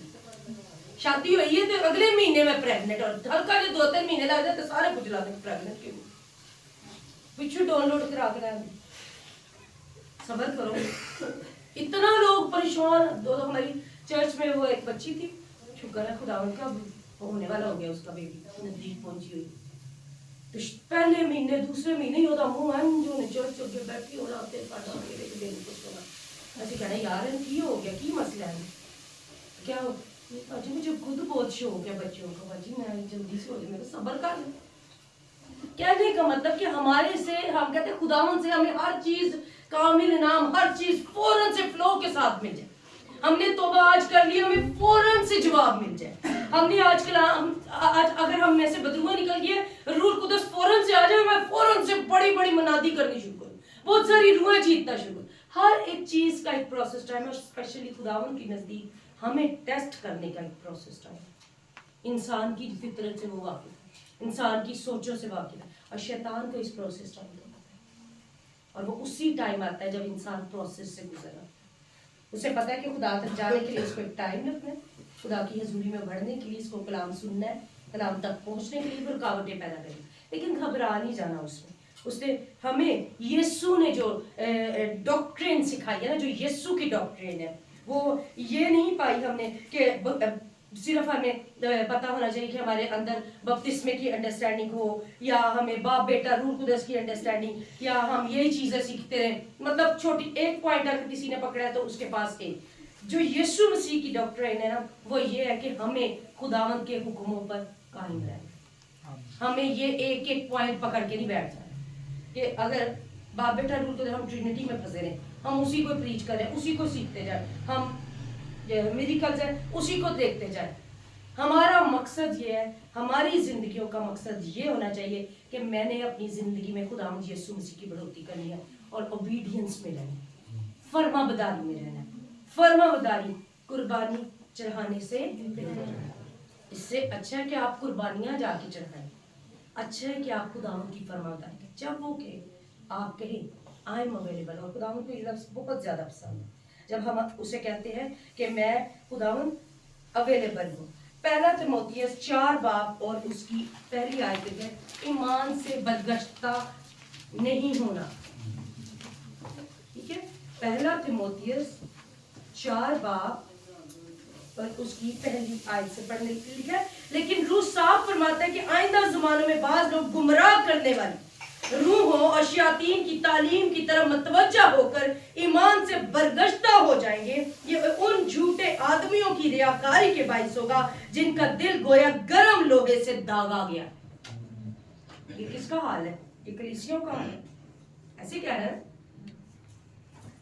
شادی ہوئی ہے تو اگلے مہینے میں پریگننٹ، اور ہلکا جو 2-3 مہینے لگ جاتے سارے کچھ لا دیں پریگننٹ کیوں. پچھو ڈاؤن لوڈ کرا کے رہے. صبر کرو. اتنا لوگ پریشان. دو ہماری چرچ میں وہ ایک بچی تھی، شکر ہے خداوند کا ہونے والا ہو گیا، اس کا بیبی نزدیک پہنچی ہوئی. تو پہلے مہینے دوسرے مہینے ہی ہوتا منہ ہے جو چرچ کے بیٹھی ہونا آتے ایسے کہنا یار کی ہو گیا، کی مسئلہ ہے، کیا ہو باجی مجھے خود بہت شوق ہے بچوں کا، باجی میں جلدی سے ہو جائے، میں صبر کر لوں. کہنے کا مطلب کہ ہمارے سے ہم کہتے ہیں خداوند سے ہمیں ہر چیز کامل انعام، ہر چیز فوراً سے فلو کے ساتھ مل جائے. ہم نے توبہ آج کر لی، ہمیں فوراً سے جواب مل جائے. ہم نے آج اگر ہم میں سے بدروح نکل گیا، روح القدس فوراً سے آ جائے، میں فوراً سے بڑی بڑی منادی کرنی شروع کروں، بہت ساری روحیں جیتنا شروع کروں. ہر ایک چیز کا ایک پروسیس ٹائم ہے، اور اسپیشلی خداوند کی نزدیک ہمیں ٹیسٹ کرنے کا ایک پروسیس ٹائم ہے. انسان کی فطرت سے وہ واقف ہے، انسان کی سوچوں سے واقف ہے، اور شیطان کو اس پروسیس ٹائم کو پتا ہے، اور وہ اسی ٹائم آتا ہے جب انسان پروسیس سے گزرا. اسے پتا ہے کہ خدا تک جانے کے لیے اس کو ایک ٹائم رکھنا ہے، خدا کی حضوری میں بڑھنے کے لیے اس کو کلام سننا ہے، کلام تک پہنچنے کے لیے بھی رکاوٹیں پیدا کریں. لیکن گھبرا نہیں جانا. اس نے ہمیں یسوع نے جو ڈاکٹرین سکھائی ہے نا، جو یسوع کی ڈاکٹرین ہے، وہ یہ نہیں پائی ہم نے کہ صرف ہمیں پتا ہونا چاہیے کہ ہمارے اندر بپتسمے کی انڈرسٹینڈنگ ہو، یا ہمیں باپ بیٹا روح القدس کی انڈرسٹینڈنگ، یا ہم یہی چیزیں سیکھتے رہیں. مطلب چھوٹی ایک پوائنٹ اگر کسی نے پکڑا ہے تو اس کے پاس ایک. جو یسوع مسیح کی ڈاکٹرین ہے نا وہ یہ ہے کہ ہمیں خداوند کے حکموں پر قائم رہنا. ہمیں یہ ایک ایک پوائنٹ پکڑ کے نہیں بیٹھ جانا کہ اگر باپ بیٹا روح القدس ہم ٹرینٹی میں پھنسے رہیں، ہم اسی کو پریچ کریں، اسی کو سیکھتے جائیں، ہم میریکلز ہیں اسی کو دیکھتے جائیں. ہمارا مقصد یہ ہے، ہماری زندگیوں کا مقصد یہ ہونا چاہیے کہ میں نے اپنی زندگی میں خداوند یسوع مسیح کی بڑھوتی کرنی ہے اور اوبیڈینس میں رہنا ہے، فرما بداری میں رہنا ہے. فرما بداری قربانی چڑھانے سے بہتر ہے. اس سے اچھا ہے کہ آپ قربانیاں جا کے چڑھائیں، اچھا ہے کہ آپ خداوند کی فرما بداری کریں. جب وہ کہ آپ کہیں آئی ایم اویلیبل، اور خداوند کو یہ لفظ بہت زیادہ پسند ہے جب ہم اسے کہتے ہیں کہ میں خداوند اویلیبل ہوں. پہلا تیموتھیوس 4 باب اور اس کی پہلی آیت ہے ایمان سے برگشتہ نہیں ہونا. ٹھیک ہے، پہلا تیموتھیوس 4 باب اور اس کی پہلی آیت سے پڑھنے کے لیے لکھا ہے. لیکن روح صاف فرماتا ہے کہ آئندہ زمانوں میں بعض لوگ گمراہ کرنے والی روحوں اور شیاطین کی تعلیم کی طرف متوجہ ہو کر ایمان سے برگشتہ ہو جائیں گے. یہ ان جھوٹے آدمیوں کی ریاکاری کے باعث ہوگا جن کا دل گویا گرم لوہے سے داغا گیا. یہ کس کا حال ہے؟ یہ کلیسیوں کا حال ہے. ایسے کہہ رہے ہیں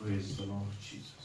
Praise the Lord Jesus.